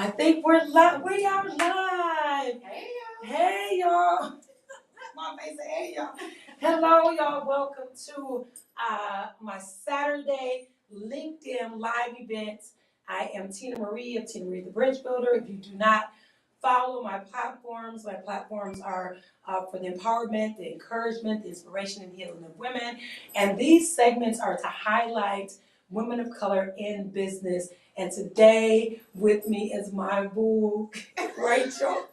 I think we're live. We are live. Hey, Hey, y'all. My face, hey, y'all. Hello, y'all. Welcome to my Saturday LinkedIn live event. I am Tina Marie of Tina Marie the Bridge Builder. If you do not follow my platforms are for the empowerment, the encouragement, the inspiration, and healing of women. And these segments are to highlight women of color in business. And today with me is my boo, Rachel.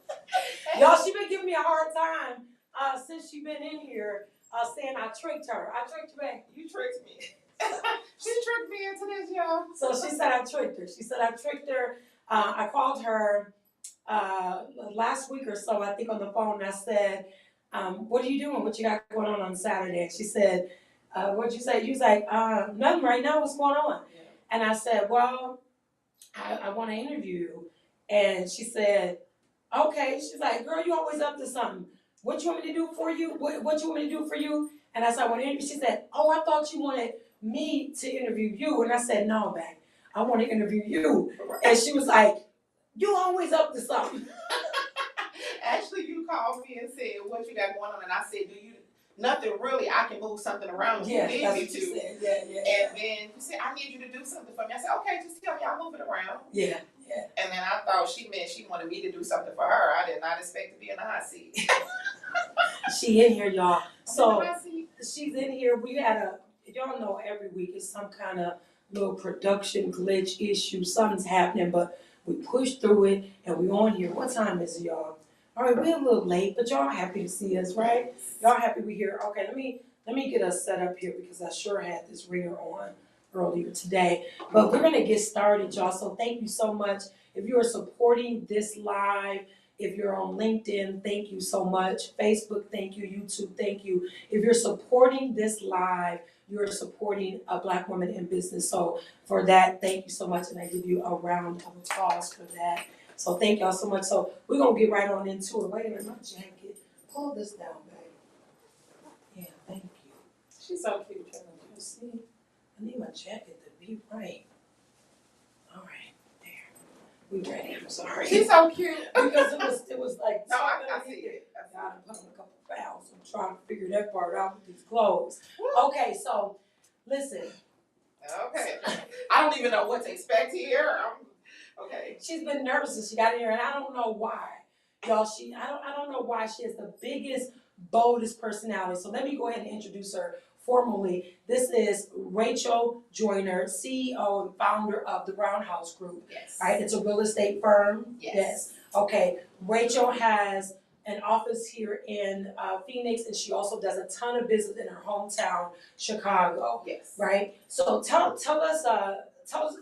Y'all, she been giving me a hard time since she been in here saying I tricked her. I tricked you back. you tricked me. She tricked me into this, y'all. So she said I tricked her. She said I tricked her. I called her last week or so, I think, on the phone, and I said, what are you doing? What you got going on Saturday? And she said, what'd you say? You was like, nothing right now. What's going on? Yeah. And I said, well, I want to interview you. And she said, okay. She's like, girl, you always up to something. What you want me to do for you? What you want me to do for you? And I said, I want to interview. She said, oh, I thought you wanted me to interview you. And I said, no, babe, I want to interview you. And she was like, you always up to something. Actually, you called me and said, what you got going on? And I said, nothing really. I can move something around if Yeah, you need that's me what to. you said. Yeah. And then you said, I need you to do something for me. I said, okay, just tell me, I'll move it around. Yeah. And then I thought she meant she wanted me to do something for her. I did not expect to be in the hot seat. She in here, y'all. So in the hot seat. she's in here. We had y'all know every week it's some kind of little production glitch issue. Something's happening, but we pushed through it and we on here. What time is it, y'all? All right, we're a little late, but y'all happy to see us, right? Y'all happy we here? Okay, let me get us set up here because I sure had this ringer on earlier today. But we're gonna get started, y'all. So thank you so much. If you are supporting this live, if you're on LinkedIn, thank you so much. Facebook, thank you. YouTube, thank you. If you're supporting this live, you're supporting a Black woman in business. So for that, thank you so much. And I give you a round of applause for that. So thank y'all so much. So we're going to get right on into it. Wait a minute, my jacket. Pull this down, babe. Yeah, thank you. She's so cute. You see, I need my jacket to be right. All right, there. We ready. I'm sorry. She's so cute. Because it was like, no, I see it. I gotta put on a couple pounds. I'm trying to figure that part out with these clothes. Okay, so listen. Okay. I don't even know what to expect here. Okay. She's been nervous since she got in here, and I don't know why. Y'all, I don't know why she has the biggest, boldest personality. So let me go ahead and introduce her formally. This is Rachael Joiner, CEO and founder of the Brown House Group. Yes. Right? It's a real estate firm. Yes. Okay. Rachel has an office here in Phoenix, and she also does a ton of business in her hometown, Chicago. Yes. Right? So tell us,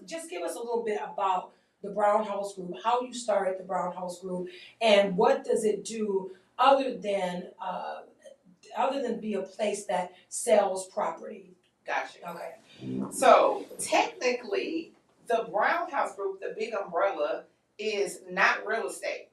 just give us a little bit about the Brown House Group, how you started the Brown House Group, and what does it do other than be a place that sells property. Gotcha. Okay. So technically, the Brown House Group, the big umbrella, is not real estate.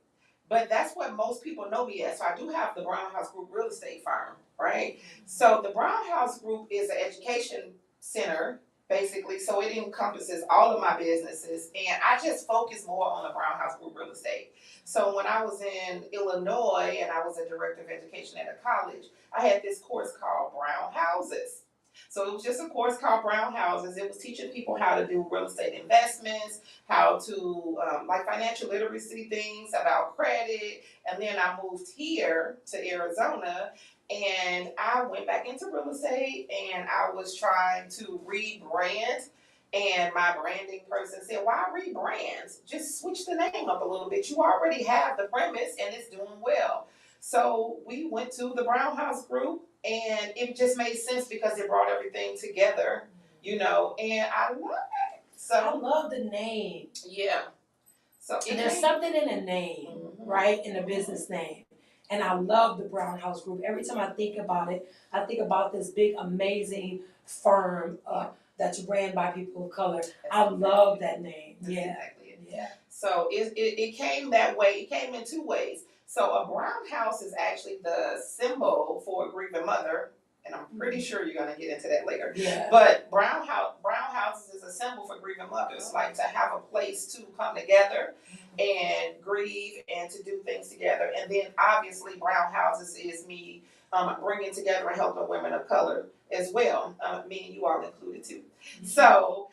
But that's what most people know me as. So I do have the Brown House Group real estate firm, right? So the Brown House Group is an education center, basically. So it encompasses all of my businesses. And I just focus more on the Brown House Group real estate. So when I was in Illinois and I was a director of education at a college, I had this course called Brown Houses. So it was just a course called Brown Houses. It was teaching people how to do real estate investments, how to like financial literacy things, about credit. And then I moved here to Arizona and I went back into real estate and I was trying to rebrand. And my branding person said, why rebrand? Just switch the name up a little bit. You already have the premise and it's doing well. So we went to the Brown House Group and it just made sense because it brought everything together, you know, and I love it. So I love the name. Yeah. So there's something in a name, right? In a business name. And I love the Brown House Group. Every time I think about it, I think about this big, amazing firm that's ran by people of color. I love that name. That's exactly it. Yeah. So it came that way. It came in two ways. So a brown house is actually the symbol for a grieving mother, and I'm pretty sure you're gonna get into that later. Yeah. But brown houses is a symbol for grieving mothers, like to have a place to come together. and grieve and to do things together. And then obviously Brown Houses is me bringing together and helping women of color as well, me and you all included too. So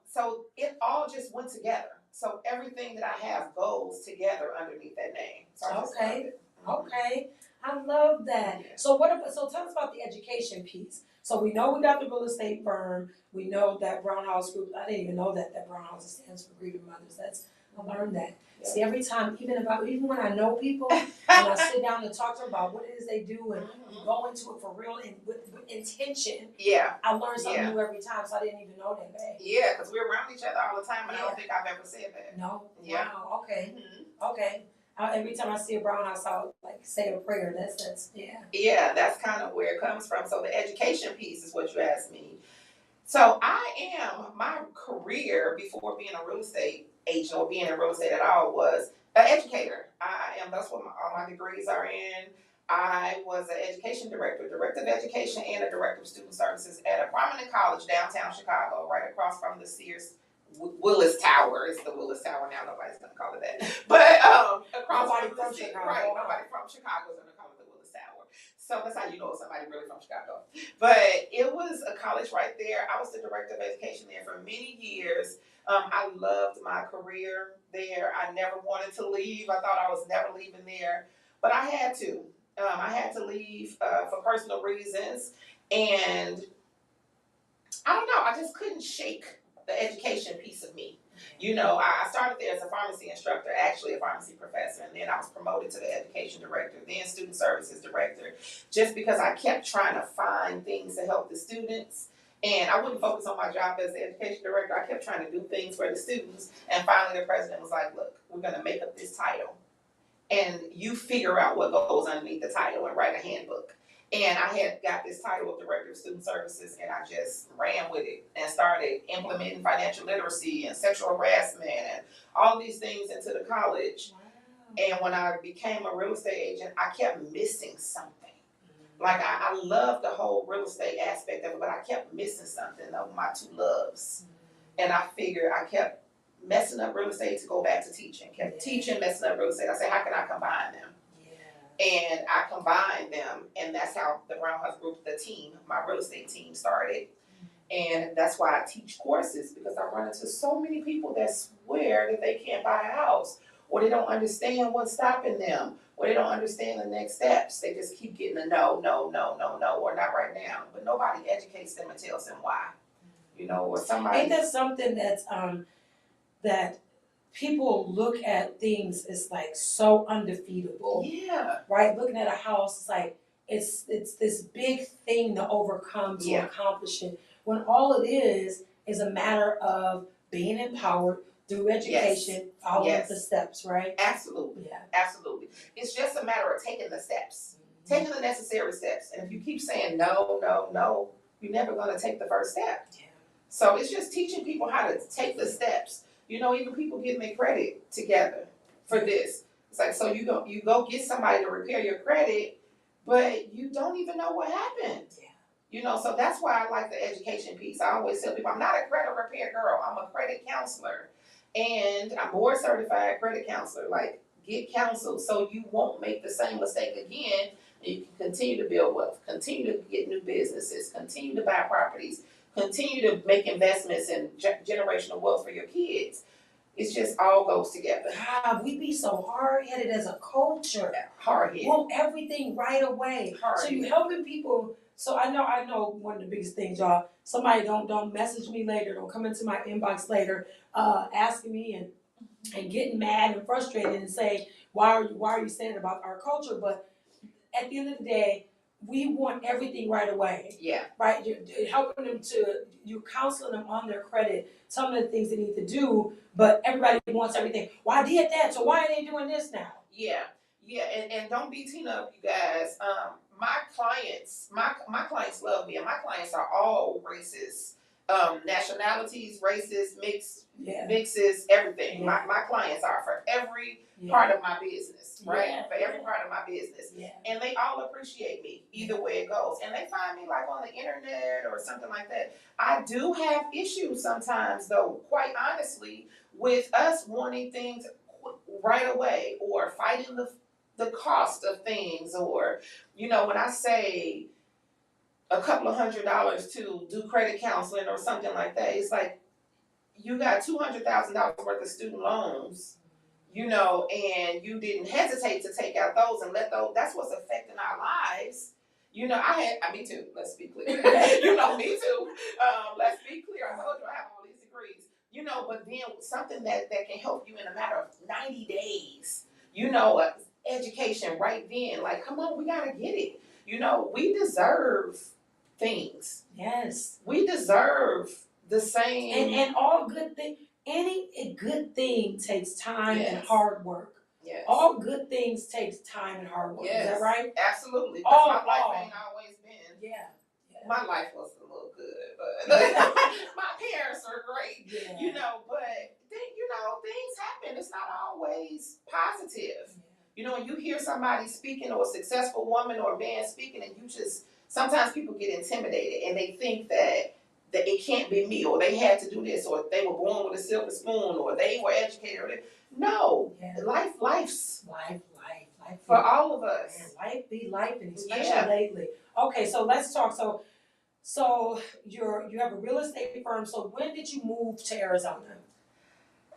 so it all just went together. So everything that I have goes together underneath that name. So I just love it. Okay, I love that. Yeah. So so tell us about the education piece. So we know we got the real estate firm. We know that Brown House Group. I didn't even know that Brown House stands for Grieving Mothers. I learned that. Yeah. See, every time, even when I know people, and I sit down and talk to them about what it is they do, and we go into it for real and with intention. Yeah. I learn something new every time. So I didn't even know that, babe. Yeah, because we're around each other all the time, and I don't think I've ever said that. No. Yeah. Wow. Okay. Mm-hmm. Okay. Every time I see a Brown House, I'll like say a prayer. That's yeah. Yeah, that's kind of where it comes from. So the education piece is what you asked me. So my career before being a real estate agent or being in real estate at all was an educator. That's what all my degrees are in. I was an education director of education and a director of student services at a prominent college downtown Chicago, right across from the Sears Willis Tower. It's the Willis Tower now. Nobody's gonna call it that. But across Nobody from from Chicago. right? Nobody from Chicago is gonna call it the Willis Tower. So that's how you know somebody really from Chicago. But it was a college right there. I was the director of education there for many years. I loved my career there. I never wanted to leave. I thought I was never leaving there, but I had to. I had to leave for personal reasons, and I don't know. I just couldn't shake the education piece of me. You know, I started there as a pharmacy instructor, actually a pharmacy professor, and then I was promoted to the education director, then student services director, just because I kept trying to find things to help the students. And I wouldn't focus on my job as the education director. I kept trying to do things for the students. And finally the president was like, look, we're going to make up this title. And you figure out what goes underneath the title and write a handbook. And I had got this title of Director of Student Services, and I just ran with it and started implementing financial literacy and sexual harassment and all these things into the college. Wow. And when I became a real estate agent, I kept missing something. Like I loved the whole real estate aspect of it, but I kept missing something of my two loves. And I figured I kept messing up real estate to go back to teaching. Kept teaching, messing up real estate. I said, how can I combine them? And I combined them, and that's how the Brown House Group, the team, my real estate team started. And that's why I teach courses, because I run into so many people that swear that they can't buy a house, or they don't understand what's stopping them, or they don't understand the next steps. They just keep getting a no, or not right now. But nobody educates them and tells them why. You know, or somebody. Ain't that something that's that people look at things as like so undefeatable. Yeah. Right? Looking at a house, it's like it's this big thing to overcome, to accomplish it. When all it is a matter of being empowered through education, following the steps, right? Absolutely. Yeah. Absolutely. It's just a matter of taking the steps. Taking the necessary steps. And if you keep saying no, you're never gonna take the first step. Yeah. So it's just teaching people how to take the steps. You know, even people getting their credit together for this. It's like, so you go get somebody to repair your credit, but you don't even know what happened. Yeah. You know, so that's why I like the education piece. I always tell people, I'm not a credit repair girl. I'm a credit counselor. And I'm board certified credit counselor. Like, get counseled so you won't make the same mistake again. And you can continue to build wealth, continue to get new businesses, continue to buy properties, continue to make investments in generational wealth for your kids. It's just all goes together. God, we be so hard-headed as a culture. Hard-headed. Want everything right away. So you helping people. So I know one of the biggest things, y'all. Somebody don't message me later, don't come into my inbox later, asking me and getting mad and frustrated and say, why are you saying about our culture? But at the end of the day, we want everything right away. Yeah. Right? You're helping them you're counseling them on their credit, telling them the things they need to do, but everybody wants everything. Well, I did that, so why are they doing this now? Yeah. Yeah, and don't beat Tina up, you guys. My clients love me, and my clients are all races. Nationalities, races, mixes, everything. Yeah. My clients are for every part of my business, right? For every part of my business. Yeah. And they all appreciate me, either way it goes. And they find me like on the internet or something like that. I do have issues sometimes, though, quite honestly, with us wanting things right away, or fighting the cost of things, or, you know, when I say a couple of $100 to do credit counseling or something like that, it's like you got $200,000 worth of student loans, you know, and you didn't hesitate to take out those and let those, that's what's affecting our lives. You know, me too, let's be clear. You know, me too. Let's be clear. I told you I have all these degrees. You know, but then something that can help you in a matter of 90 days, you know, education right then. Like, come on, we gotta get it. You know, we deserve things. Yes. We deserve the same. And all good thing, a good thing takes time and hard work. Yes. All good things takes time and hard work. Yes. Is that right? Absolutely. Because my life ain't always been. Yeah. My life was a little good, but my parents are great. Yeah. You know, but you know, things happen. It's not always positive. Yeah. You know, when you hear somebody speaking, or a successful woman or man speaking, and you just, sometimes people get intimidated and they think that it can't be me, or they had to do this, or they were born with a silver spoon, or they were educated. No, life's life for all of us. Man, life be life, and especially lately. Okay, so let's talk. So you have a real estate firm. So when did you move to Arizona?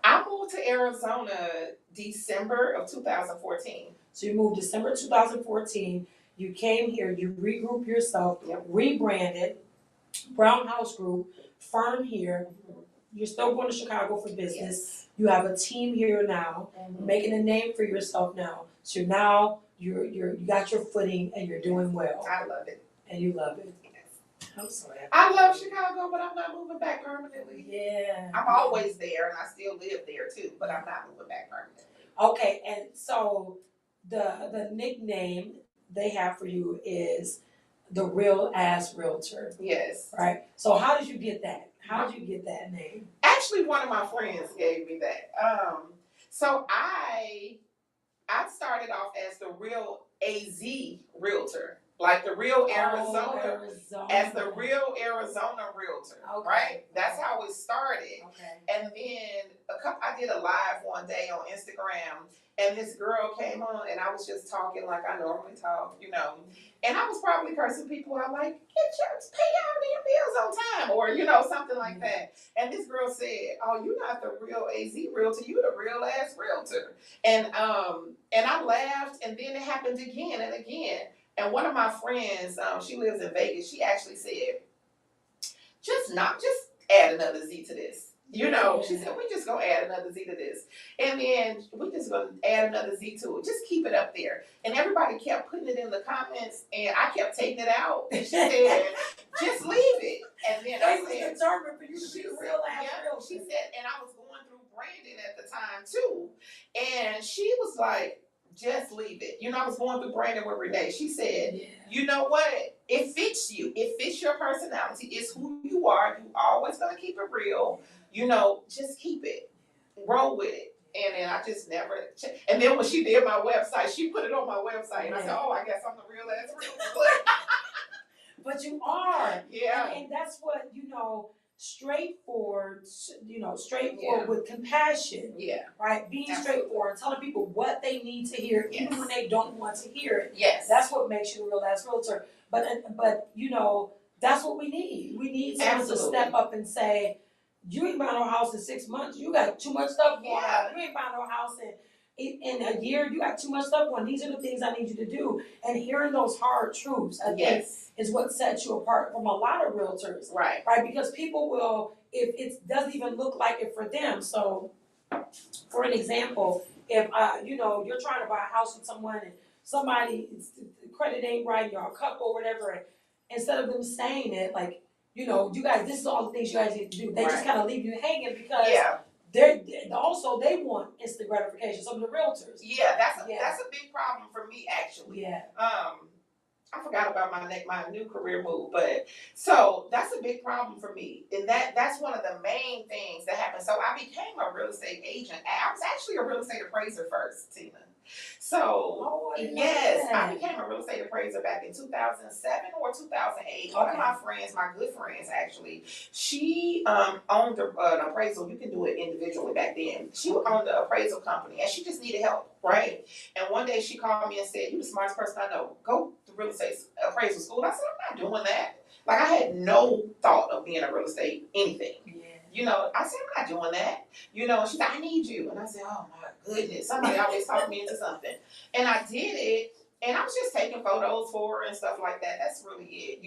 I moved to Arizona December of 2014. So you moved December 2014. You came here. You regrouped yourself, rebranded, Brown House Group, firm here. You're still going to Chicago for business. Yes. You have a team here now, making a name for yourself now. So now you got your footing and you're doing well. I love it. And you love it. I'm so happy. I love Chicago, but I'm not moving back permanently. Yeah. I'm always there, and I still live there too, but I'm not moving back permanently. Okay, and so the nickname they have for you is the Real Ass Realtor. Yes. Right? So how did you get that? How did you get that name? Actually, one of my friends gave me that. So I started off as the Real AZ Realtor. Like the Real Arizona, as the Real Arizona Realtor, right? That's how it started. Okay. And then I did a live one day on Instagram, and this girl came on, and I was just talking like I normally talk, you know. And I was probably cursing people out like, pay your bills on time, or, you know, something like that. And this girl said, "Oh, you're not the Real AZ Realtor, you're the Real Ass Realtor." And I laughed, and then it happened again and again. And one of my friends, she lives in Vegas, she actually said, just add another Z to this. You know, she said, we just gonna add another Z to this. And then we just gonna add another Z to it. Just keep it up there. And everybody kept putting it in the comments, and I kept taking it out. And she said, just leave it. And then I said, determined for you to be the Real Ass Realtor. She said, and I was going through branding at the time too. And she was like, just leave it. You know, I was going through branding with Renee. She said, you know what? It fits you. It fits your personality. It's who you are. You always gonna keep it real. You know, just keep it. Roll with it. And then I just never. And then when she did my website, she put it on my website, and I said, "Oh, I guess I'm the Real Ass Realtor." But you are. Yeah. And that's what, you know, straightforward, with compassion. Yeah. Right? Being straightforward, telling people what they need to hear, even when they don't want to hear it. Yes. That's what makes you a Real Ass Realtor. But you know, that's what we need. We need someone to step up and say, you ain't buying no house in 6 months. You got too much stuff going on. You ain't buying no house in a year. You got too much stuff going on. These are the things I need you to do. And hearing those hard truths, I think, is what sets you apart from a lot of realtors. Right. Right? Because people will, if it doesn't even look like it for them. So, for an example, if you're trying to buy a house with someone and somebody's credit ain't right, you're a couple or whatever, and instead of them saying it like, you know, you guys, this is all the things you guys need to do. They just kind of leave you hanging because they want instant gratification. Some of the realtors. Yeah, that's a big problem for me actually. Yeah. I forgot about my new career move, but so that's a big problem for me, and that's one of the main things that happened. So I became a real estate agent. I was actually a real estate appraiser first, Tina. So, I didn't know yes, I that. became a real estate appraiser back in 2007 or 2008. One of my friends, my good friends actually, she owned an appraisal. You can do it individually back then. She owned the appraisal company and she just needed help, right? And one day she called me and said, "You're the smartest person I know. Go to real estate appraisal school." I said, "I'm not doing that." Like, I had no thought of being a real estate anything. I said, "I'm not doing that." She said, "I need you." And I said, "Oh my goodness, somebody always talked me into something." And I did it, and I was just taking photos for her and stuff like that. That's really it.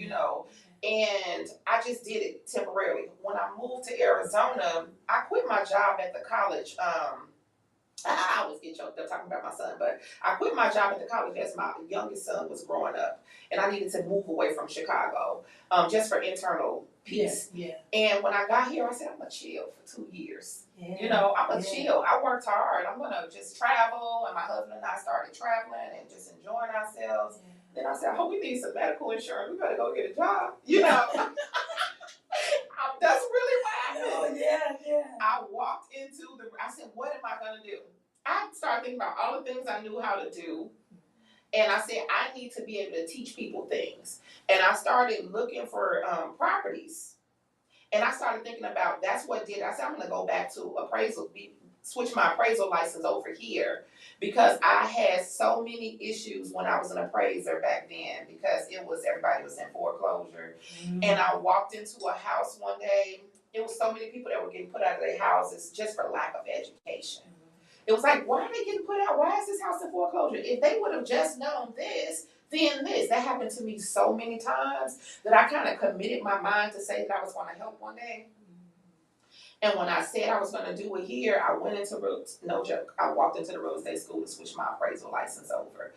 And I just did it temporarily. When I moved to Arizona, I quit my job at the college. I always get choked up talking about my son, but I quit my job at the college as my youngest son was growing up, and I needed to move away from Chicago, just for internal peace. And when I got here, I said, "I'm gonna chill for 2 years. I'm gonna chill. I worked hard. I'm gonna just travel." And my husband and I started traveling and just enjoying ourselves. Then I said, "Oh, we need some medical insurance. We better go get a job." That's really what happened. I walked into I said, "What am I gonna do?" I started thinking about all the things I knew how to do. And I said, I need to be able to teach people things. And I started looking for properties. And I started thinking about, that's what did. I said, I'm going to go back to appraisal, switch my appraisal license over here. Because I had so many issues when I was an appraiser back then. Because everybody was in foreclosure. And I walked into a house one day. It was so many people that were getting put out of their houses just for lack of education. It was like, why are they getting put out? Why is this house in foreclosure? If they would have just known this, then this. That happened to me so many times that I kind of committed my mind to say that I was going to help one day. And when I said I was going to do it here, I went into no joke. I walked into the real estate school to switch my appraisal license over.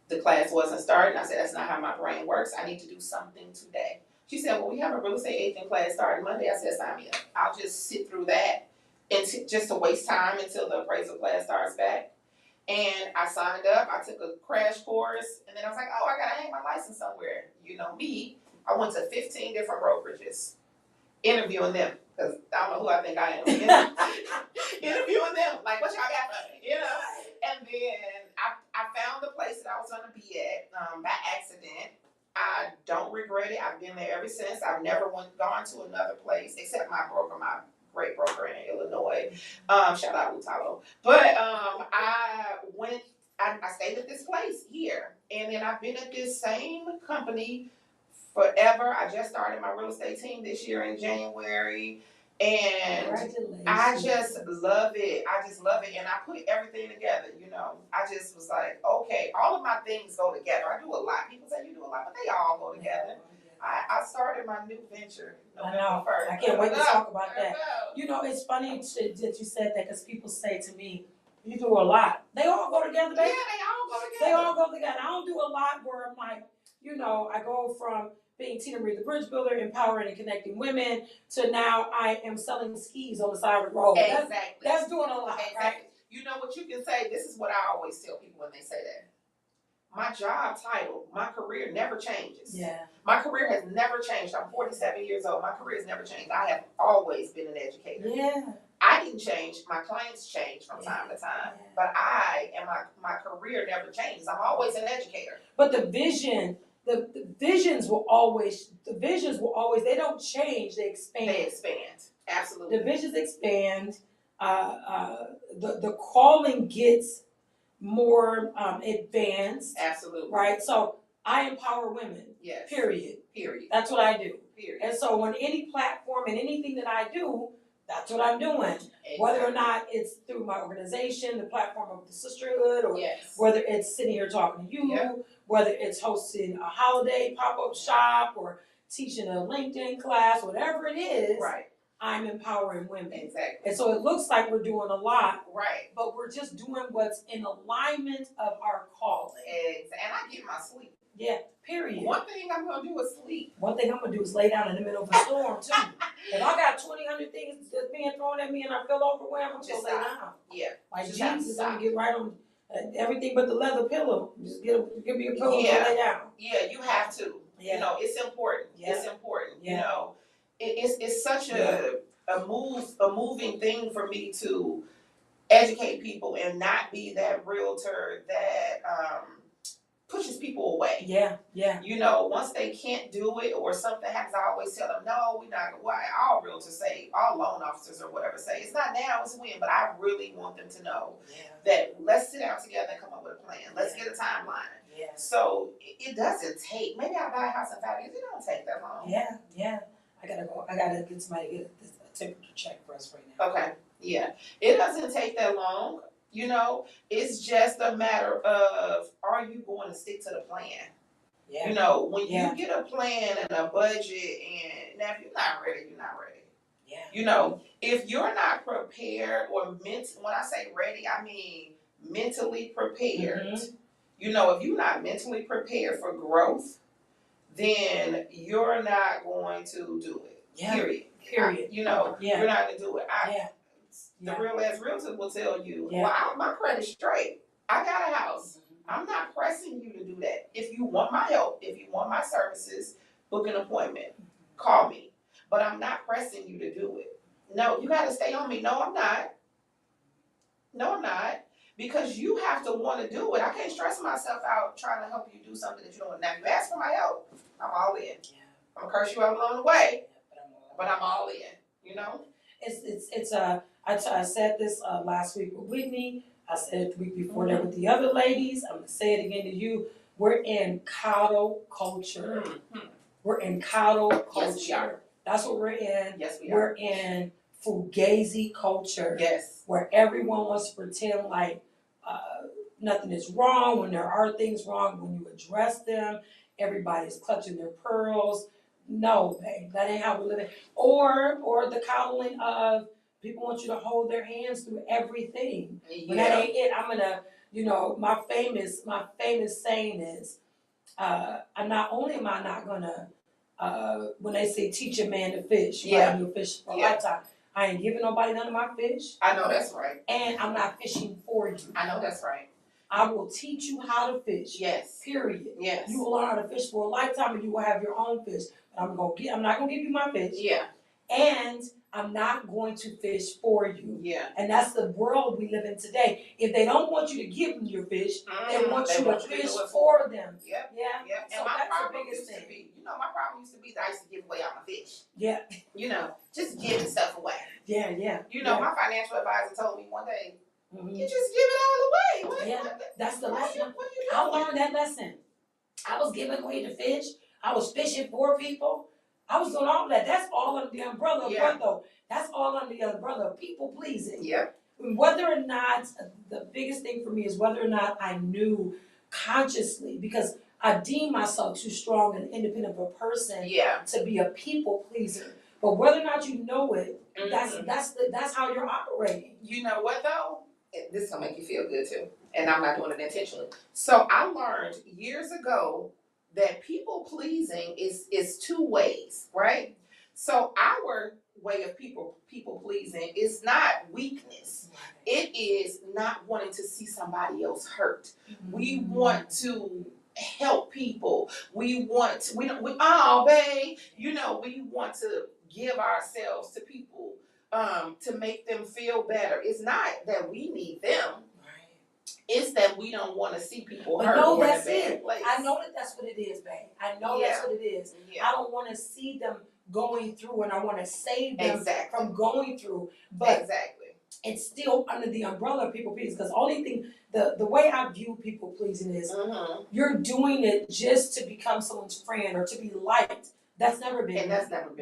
The class wasn't starting. I said, that's not how my brain works. I need to do something today. She said, well, we have a real estate agent class starting Monday. I said, sign me up. I'll just sit through that and just to waste time until the appraisal class starts back. And I signed up. I took a crash course. And then I was like, oh, I got to hang my license somewhere. You know me. I went to 15 different brokerages, interviewing them. Because I don't know who I think I am. Interviewing them. Like, what y'all got for me? And then I found the place that I was going to be at by accident. I don't regret it. I've been there ever since. I've never gone to another place except my great broker in Illinois. Shout out Lutalo. But I stayed at this place here. And then I've been at this same company forever. I just started my real estate team this year in January. And I just love it. And I put everything together, I just was like, okay, all of my things go together. I do a lot. People say you do a lot, but they all go together. I started my new venture. I know. 1st. I can't wait to talk about that. It's funny that you said that because people say to me, you do a lot. They all go together, baby. Yeah, they all go together. I don't do a lot where I'm like, I go from being Tina Marie the Bridge Builder, empowering and connecting women, to now I am selling skis on the side of the road. Exactly. That's doing a lot, right? You know what you can say? This is what I always tell people when they say that. My job title, my career never changes. Yeah. My career has never changed. I'm 47 years old. My career has never changed. I have always been an educator. Yeah. I didn't change. My clients change from time to time. Yeah. But my career never changes. I'm always an educator. But the visions will always, they don't change, they expand. They expand. Absolutely. The visions expand. The calling gets more advanced. Absolutely. Right? So I empower women. Yes. Period. That's what I do. Period. And so on any platform and anything that I do, that's what I'm doing. Exactly. Whether or not it's through my organization, the platform of the sisterhood, or whether it's sitting here talking to you, whether it's hosting a holiday pop-up shop or teaching a LinkedIn class, whatever it is, right. I'm empowering women. Exactly. And so it looks like we're doing a lot. Right. But we're just doing what's in alignment of our calling. Exactly. And I get my sleep. Yeah, period. One thing I'm going to do is sleep. One thing I'm going to do is lay down in the middle of a storm, too. If I got 200 things that's being thrown at me and I feel overwhelmed, I'm just going to lay down. Yeah. Like Jesus, I'm going to get right on everything but the leather pillow. Just give me a pillow and lay down. Yeah, you have to. Yeah. It's important. Yeah. It's important. Yeah. It's such a moving thing for me to educate people and not be that realtor that pushes people away. Yeah, yeah. You know, once they can't do it or something happens, I always tell them, no, we're not. Why all realtors say, all loan officers or whatever say, it's not now, it's when. But I really want them to know that let's sit down together and come up with a plan. Let's get a timeline. Yeah. So it doesn't take. Maybe I buy a house in 5 years. It don't take that long. Yeah, yeah. I gotta get somebody to get a temperature check for us right now. Okay. Yeah. It doesn't take that long. You know, it's just a matter of, are you going to stick to the plan? Yeah. You know, when you get a plan and a budget, and now if you're not ready, you're not ready. Yeah. You know, if you're not prepared or when I say ready, I mean mentally prepared. Mm-hmm. You know, if you're not mentally prepared for growth, then you're not going to do it. Yeah. Period. You know, you're not going to do it. The real ass realtor will tell you, well, my credit's straight. I got a house. I'm not pressing you to do that. If you want my help, if you want my services, book an appointment. Call me. But I'm not pressing you to do it. No, you got to stay on me. No, I'm not. No, I'm not. Because you have to want to do it. I can't stress myself out trying to help you do something that you don't want. Now, you ask for my help, I'm all in. I'm going to curse you out along the way, but I'm all in, you know? I said this last week with Whitney. I said it the week before that with the other ladies. I'm going to say it again to you. We're in coddle culture. Mm-hmm. We're in coddle culture. Yes, we are. That's what we're in. Yes, we are. We're in fugazi culture. Yes. Where everyone wants to pretend like nothing is wrong when there are things wrong. When you address them, everybody's clutching their pearls. No, babe, that ain't how we live it. Or the coddling of people want you to hold their hands through everything. But that ain't it. I'm gonna, my famous saying is, not only am I not gonna, when they say teach a man to fish, right? You'll fish for a lifetime. I ain't giving nobody none of my fish. I know that's right. And I'm not fishing for you. I know that's right. I will teach you how to fish. Yes. Period. Yes. You will learn how to fish for a lifetime, and you will have your own fish. But I'm not gonna give you my fish. Yeah. And I'm not going to fish for you. Yeah. And that's the world we live in today. If they don't want you to give them your fish, they want you to fish for them. Yep. Yeah. Yep. So and my that's problem the biggest used thing. to be, my problem used to be that I used to give away all my fish. Yeah. Just giving stuff away. Yeah. My financial advisor told me one day, you just give it all away. That's the lesson. What you I learned that lesson. I was giving away the fish. I was fishing for people. I was doing all of that. That's all under the umbrella of what though? That's all under the umbrella of people pleasing. Yeah. Whether or not, the biggest thing for me is whether or not I knew consciously, because I deem myself too strong and independent of a person to be a people pleaser. But whether or not you know it, that's how you're operating. You know what though? This is gonna make you feel good too. And I'm not doing it intentionally. So I learned years ago that people pleasing is two ways, right? So our way of people pleasing is not weakness. It is not wanting to see somebody else hurt. We want to help people. We want to give ourselves to people to make them feel better. It's not that we need them. It's that we don't want to see people hurt or in a bad place. I know that's what it is, babe. I know that's what it is. I don't want to see them going through, and I want to save them from going through. But it's still under the umbrella of people pleasing. Because the only thing, the way I view people pleasing is you're doing it just to become someone's friend or to be liked. That's never been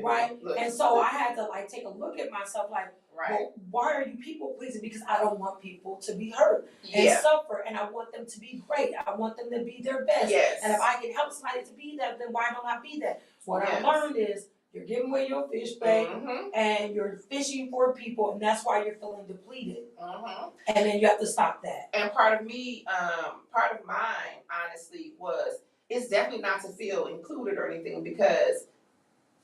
right. And so I had to take a look at myself, well, why are you people pleasing? Because I don't want people to be hurt and suffer, and I want them to be great. I want them to be their best. And if I can help somebody to be that, then why don't I be that? What I learned is you're giving away your fish, babe, and you're fishing for people, and that's why you're feeling depleted. And then you have to stop that. And part of mine, honestly, was it's definitely not to feel included or anything, because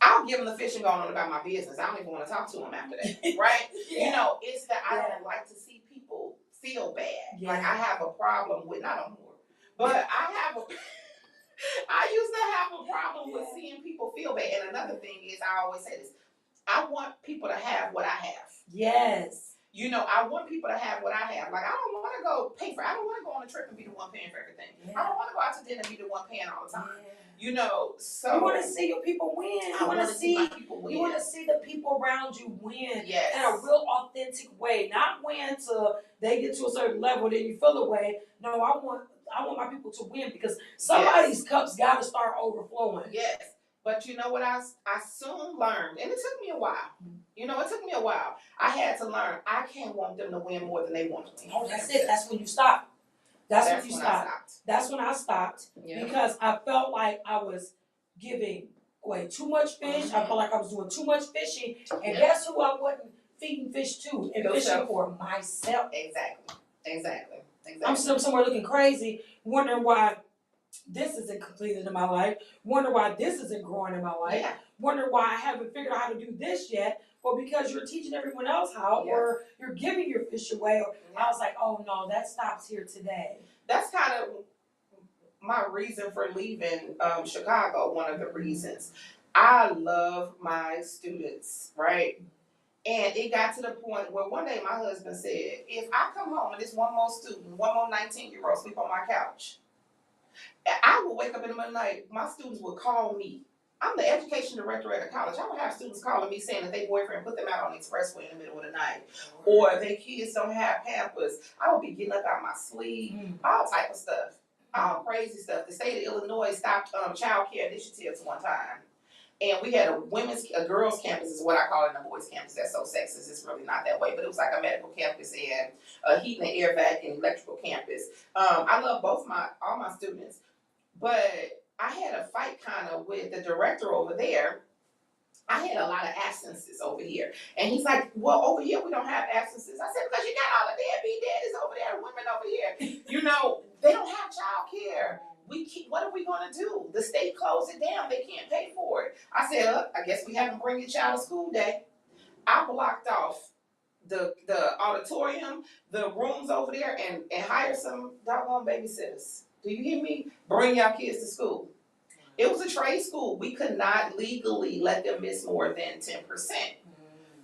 I'll give them the fish and go on about my business. I don't even want to talk to them after that, right? It's that I don't like to see people feel bad. Like I have a problem with, not no more, but I used to have a problem with seeing people feel bad. And another thing is, I always say this, I want people to have what I have. Yes. You know, I want people to have what I have. Like, I don't want to go pay for. I don't want to go on a trip and be the one paying for everything. I don't want to go out to dinner and be the one paying all the time. You know, so you want to see your people win. I want to see my people win. You want to see the people around you win Yes. in a real authentic way, not win till they get to a certain level, then you feel away. No, I want my people to win because somebody's cups got to start overflowing. Yes. But you know what I soon learned, and it took me a while. You know, it took me a while. I had to learn I can't want them to win more than they want to win. Oh, that's it. That's when you stop. That's when you stop. That's when I stopped because I felt like I was giving away too much fish. I felt like I was doing too much fishing. And guess who I wasn't feeding fish to and fishing for? Myself. Exactly. I'm still somewhere looking crazy, wondering why this isn't completed in my life, wonder why this isn't growing in my life, wonder why I haven't figured out how to do this yet, or because you're teaching everyone else how, or you're giving your fish away, or I was like, oh no, that stops here today. That's kind of my reason for leaving Chicago, one of the reasons. I love my students, right? And it got to the point where one day my husband said, if I come home and there's one more student, one more 19-year-old sleep on my couch, I will wake up in the middle of the night, my students will call me. I'm the education director at a college. I would have students calling me saying that their boyfriend put them out on the expressway in the middle of the night. Or their kids don't have Pampers. I would be getting up out my sleep, all type of stuff. All crazy stuff. The state of Illinois stopped child care initiatives one time. And we had a girls' campus is what I call it, and a boys' campus. That's so sexist. It's really not that way. But it was like a medical campus and a heat and air vac and electrical campus. I love all my students. But I had a fight kind of with the director over there. I had a lot of absences over here. And he's like, well, over here we don't have absences. I said, because you got all the deadbeat daddies over there, women over here. You know, they don't have child care. What are we going to do? The state closed it down. They can't pay for it. I said, I guess we haven't bring your child to school day. I blocked off the auditorium, the rooms over there, and hired some doggone babysitters. Do you hear me? Bring your kids to school. It was a trade school. We could not legally let them miss more than 10%.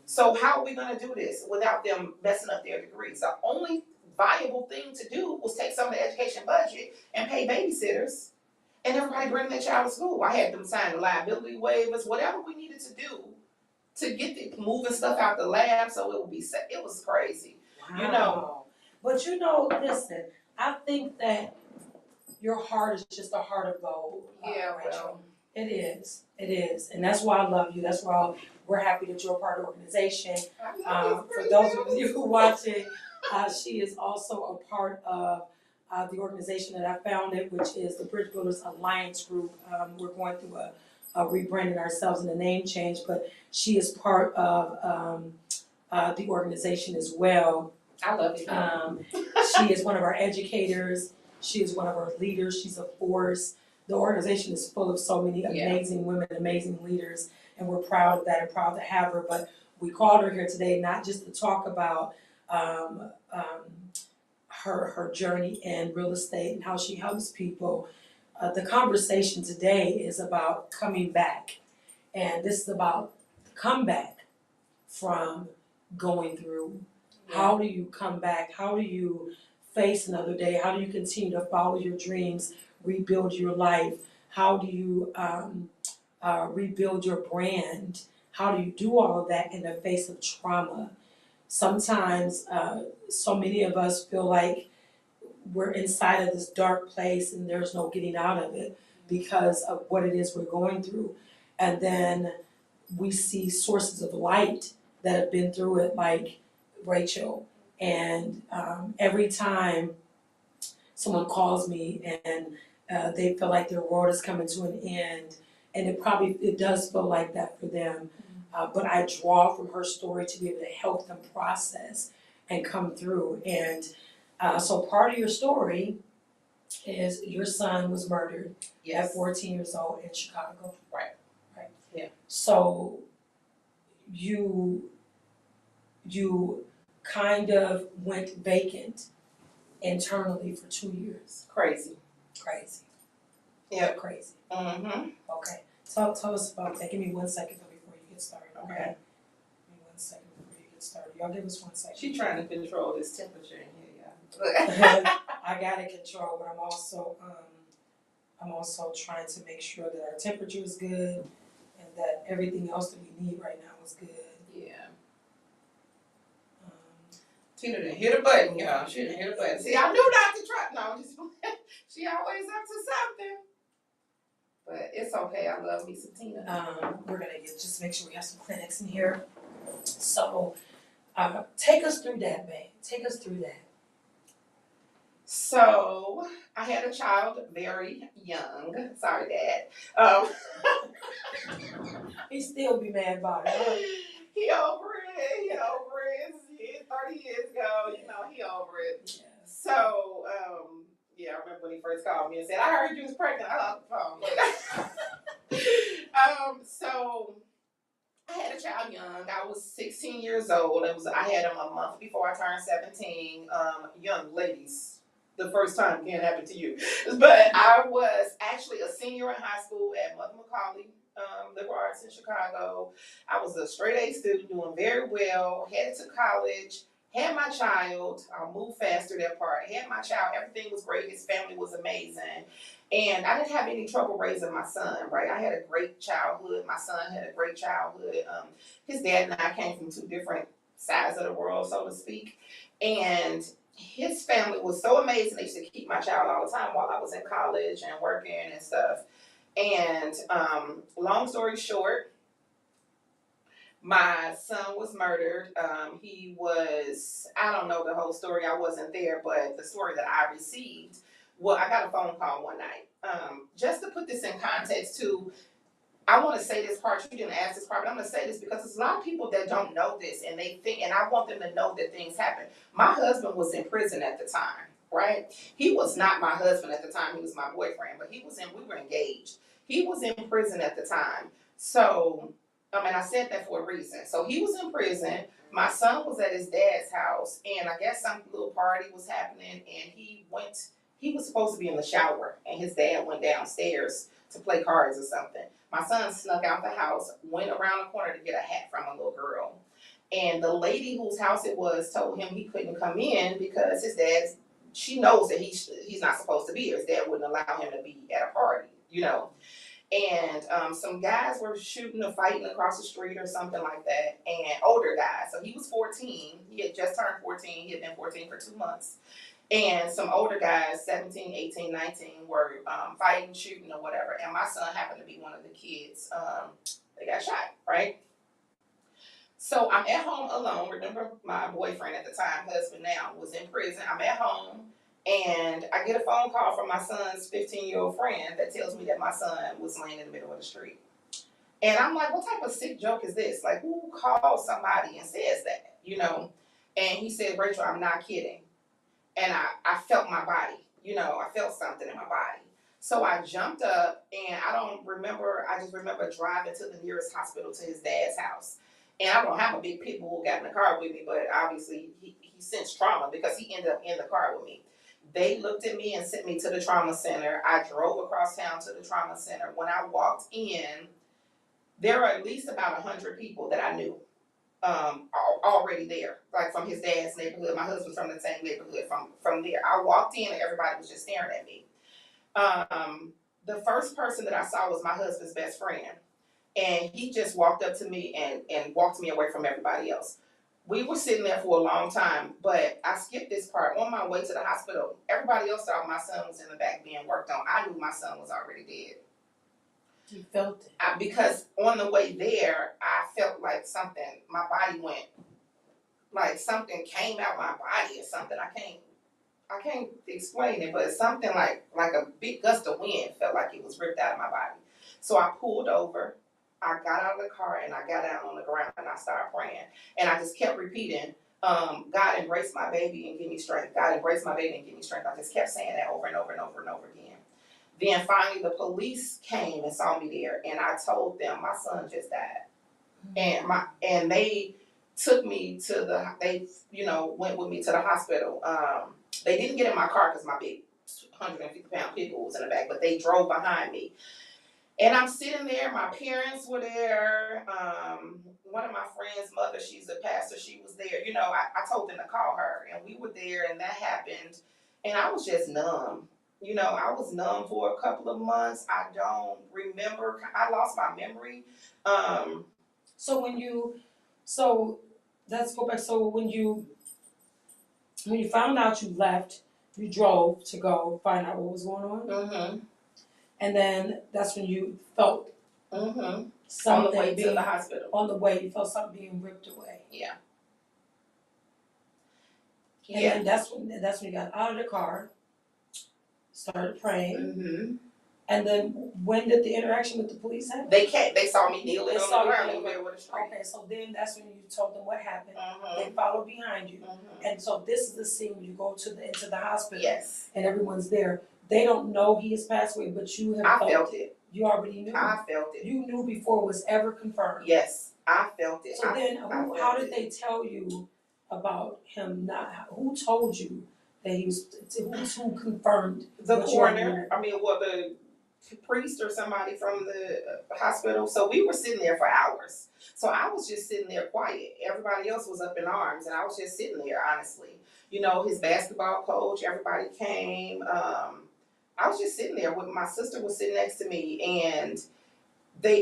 So how are we going to do this without them messing up their degrees? The only viable thing to do was take some of the education budget and pay babysitters and everybody bring their child to school. I had them sign the liability waivers, whatever we needed to do to get the moving stuff out the lab so it would be safe. It was crazy. Wow. You know. But listen, I think that your heart is just a heart of gold. Yeah, Rachel. It is. And that's why I love you. That's why we're happy that you're a part of the organization. For those of you who are watching, she is also a part of the organization that I founded, which is the Bridge Builders Alliance Group. We're going through a rebranding ourselves and a name change, but she is part of the organization as well. I love you. She is one of our educators. She is one of our leaders. She's a force. The organization is full of so many amazing women, amazing leaders, and we're proud of that and proud to have her. But we called her here today not just to talk about her journey in real estate and how she helps people. The conversation today is about coming back, and this is about comeback from going through. How do you come back? How do you face another day? How do you continue to follow your dreams, rebuild your life? How do you rebuild your brand? How do you do all of that in the face of trauma? Sometimes, so many of us feel like we're inside of this dark place and there's no getting out of it because of what it is we're going through. And then we see sources of light that have been through it, like Rachael. And every time someone calls me and they feel like their world is coming to an end, and it does feel like that for them, but I draw from her story to be able to help them process and come through. And so part of your story is your son was murdered at 14 years old in Chicago. Right. Yeah. So you kind of went vacant internally for 2 years. Crazy. Yeah, crazy. Mm-hmm. Okay. Tell us about that. Give me 1 second before you get started, okay? Give me 1 second before you get started. Y'all give us 1 second. She trying to control this temperature in here, y'all. I got it controlled, but I'm also trying to make sure that our temperature is good and that everything else that we need right now is good. Yeah. Tina didn't hit a button, y'all. She didn't hit a button. See, I knew not to try. No, just she always up to something. But it's okay. I love me some Tina. We're gonna just make sure we have some clinics in here. So, take us through that, babe. Take us through that. So I had a child very young. Sorry, Dad. He still be mad about it. Huh? He over it. He over it. It's 30 years ago. You know, he over it. Yeah. So, yeah, I remember when he first called me and said, I heard you was pregnant. I hung up the phone. So I had a child young. I was 16 years old. I had him a month before I turned 17. Young ladies, the first time can't happen to you. But I was actually a senior in high school at Mother McCauley, liberal arts in Chicago. I was a straight A student, doing very well, headed to college, had my child. I'll move faster that part. Had my child, everything was great. His family was amazing. And I didn't have any trouble raising my son, right? I had a great childhood. My son had a great childhood. His dad and I came from two different sides of the world, so to speak. And his family was so amazing. They used to keep my child all the time while I was in college and working and stuff. And long story short, my son was murdered. He was, I don't know the whole story. I wasn't there, but the story that I received, well, I got a phone call one night. Just to put this in context too, I want to say this part, you didn't ask this part, but I'm going to say this because there's a lot of people that don't know this and they think, and I want them to know that things happen. My husband was in prison at the time, right? He was not my husband at the time, he was my boyfriend, but we were engaged. He was in prison at the time. So, I said that for a reason. So he was in prison, my son was at his dad's house, and I guess some little party was happening, and he was supposed to be in the shower, and his dad went downstairs to play cards or something. My son snuck out the house, went around the corner to get a hat from a little girl. And the lady whose house it was told him he couldn't come in because his dad's, she knows that he's not supposed to be here. His dad wouldn't allow him to be at a party, you know. And some guys were shooting or fighting across the street or something like that, and older guys. So he was 14. He had just turned 14. He had been 14 for 2 months. And some older guys, 17, 18, 19, were fighting, shooting, or whatever. And my son happened to be one of the kids. They got shot, right? So I'm at home alone. Remember, my boyfriend at the time, husband now, was in prison. I'm at home, and I get a phone call from my son's 15-year-old friend that tells me that my son was laying in the middle of the street. And I'm like, what type of sick joke is this? Like, who calls somebody and says that, you know? And he said, Rachel, I'm not kidding. And I felt my body, you know, I felt something in my body. So I jumped up, and I just remember driving to the nearest hospital to his dad's house. And I don't have a big pit bull who got in the car with me, but obviously he sensed trauma because he ended up in the car with me. They looked at me and sent me to the trauma center. I drove across town to the trauma center. When I walked in, there were at least about 100 people that I knew. Already there, like from his dad's neighborhood. My husband's from the same neighborhood from there. I walked in and everybody was just staring at me. The first person that I saw was my husband's best friend. And he just walked up to me and walked me away from everybody else. We were sitting there for a long time, but I skipped this part. On my way to the hospital, everybody else thought my son was in the back being worked on. I knew my son was already dead. You felt it. Because on the way there, I felt like something, my body went, like something came out my body or something. I can't explain it, but something like a big gust of wind felt like it was ripped out of my body. So I pulled over, I got out of the car, and I got down on the ground and I started praying. And I just kept repeating, God embrace my baby and give me strength. God embrace my baby and give me strength. I just kept saying that over and over and over and over again. Then finally the police came and saw me there, and I told them my son just died. And they took me to went with me to the hospital. They didn't get in my car because my big 150-pound pit bull was in the back, but they drove behind me. And I'm sitting there, my parents were there. One of my friends' mother, she's a pastor, she was there. You know, I told them to call her, and we were there, and that happened. And I was just numb. You know, I was numb for a couple of months. I don't remember. I lost my memory. Um, So so let's go back. So when you found out you left, you drove to go find out what was going on, mm-hmm, and then that's when you felt mm-hmm. On something the way to being the hospital. on the way. You felt something being ripped away. Yeah. And then that's when you got out of the car, started praying, Mm-hmm. and then when did the interaction with the police happen? They came. They saw me kneeling They on saw the you ground in kneeling. the middle of the street. Okay, so then that's when you told them what happened. Mm-hmm. They followed behind you, Mm-hmm. and so this is the scene when you go into the hospital. Yes. And everyone's there. They don't know he has passed away, but you have felt it. You already knew. I felt it. You knew before it was ever confirmed. Yes, I felt it. So then, how did they tell you about him not? Who told you that he was? Who confirmed? The what you already coroner? knew? I mean, well, the priest or somebody from the hospital. So we were sitting there for hours. So I was just sitting there quiet. Everybody else was up in arms, and I was just sitting there, honestly. You know, his basketball coach, everybody came. I was just sitting there with my sister was sitting next to me, and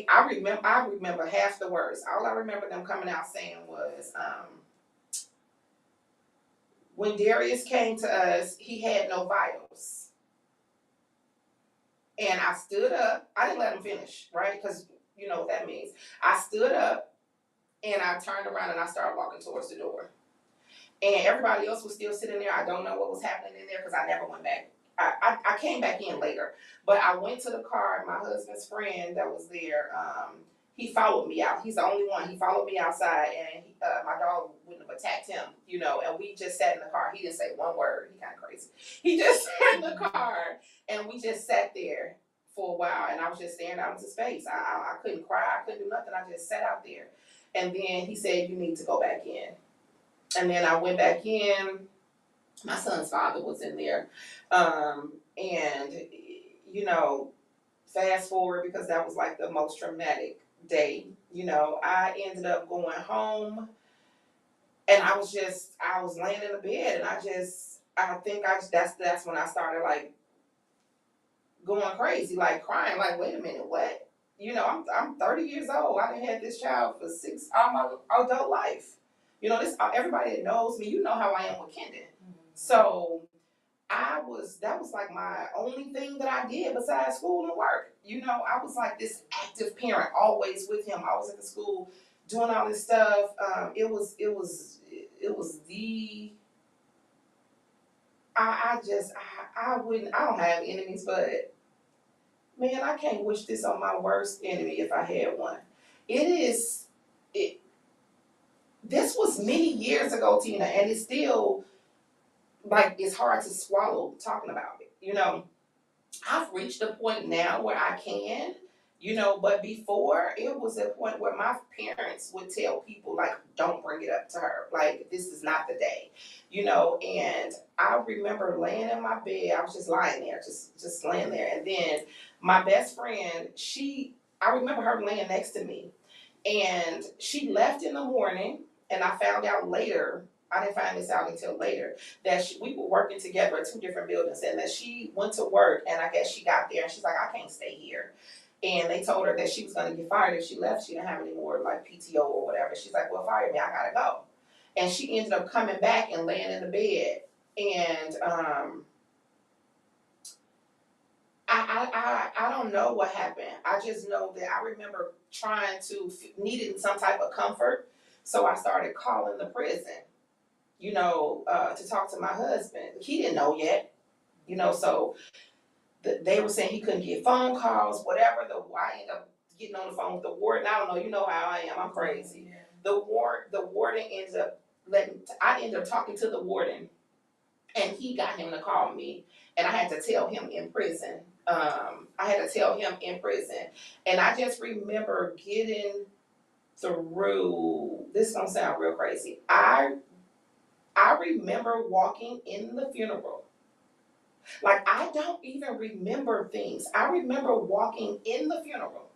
I remember half the words. All I remember them coming out saying was, when Darius came to us, he had no vitals. And I stood up. I didn't let him finish, right? Because you know what that means. I stood up and I turned around and I started walking towards the door. And everybody else was still sitting there. I don't know what was happening in there because I never went back. I came back in later, but I went to the car and my husband's friend that was there, he followed me out. He's the only one. He followed me outside, and my dog wouldn't have attacked him, you know. And we just sat in the car. He didn't say one word. He kind of crazy. He just sat in the car, and we just sat there for a while. And I was just staring out into space. I couldn't cry. I couldn't do nothing. I just sat out there. And then he said, "You need to go back in." And then I went back in. My son's father was in there, and you know, fast forward because that was like the most traumatic day. You know, I ended up going home, and I was laying in the bed, and that's when I started like going crazy, like crying, like wait a minute, what? You know, I'm 30 years old. I done had this child for all my adult life. You know, this everybody that knows me, you know how I am with Kendon. So that was like my only thing that I did besides school and work. You know, I was like this active parent, always with him. I was at the school doing all this stuff. It was the I don't have enemies, but man, I can't wish this on my worst enemy if I had one. This was many years ago, Tina, and it's still like it's hard to swallow talking about it. You know, I've reached a point now where I can, you know, but before it was a point where my parents would tell people like, don't bring it up to her. Like, this is not the day, you know, and I remember laying in my bed. I was just lying there, just laying there. And then my best friend, I remember her laying next to me, and she left in the morning, and I found out later, I didn't find this out until later, that we were working together at two different buildings, and that she went to work, and I guess she got there, and she's like, I can't stay here. And they told her that she was going to get fired if she left. She didn't have any more like PTO or whatever. She's like, well, fire me, I gotta go. And she ended up coming back and laying in the bed, and I don't know what happened. I just know that I remember needing some type of comfort, so I started calling the prison, you know, to talk to my husband. He didn't know yet, you know, so they were saying he couldn't get phone calls, whatever. I ended up getting on the phone with the warden. I don't know, you know how I am, I'm crazy. Yeah. The warden I ended up talking to the warden, and he got him to call me, and I had to tell him in prison. And I just remember getting through, this is gonna sound real crazy. I remember walking in the funeral, Like, I don't even remember things. I remember walking in the funeral.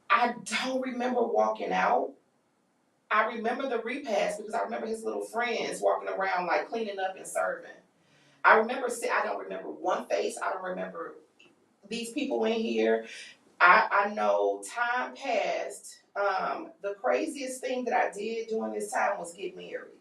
I don't remember walking out. I remember the repast because I remember his little friends walking around like cleaning up and serving. I don't remember one face. I don't remember these people in here. I know time passed. The craziest thing that I did during this time was get married.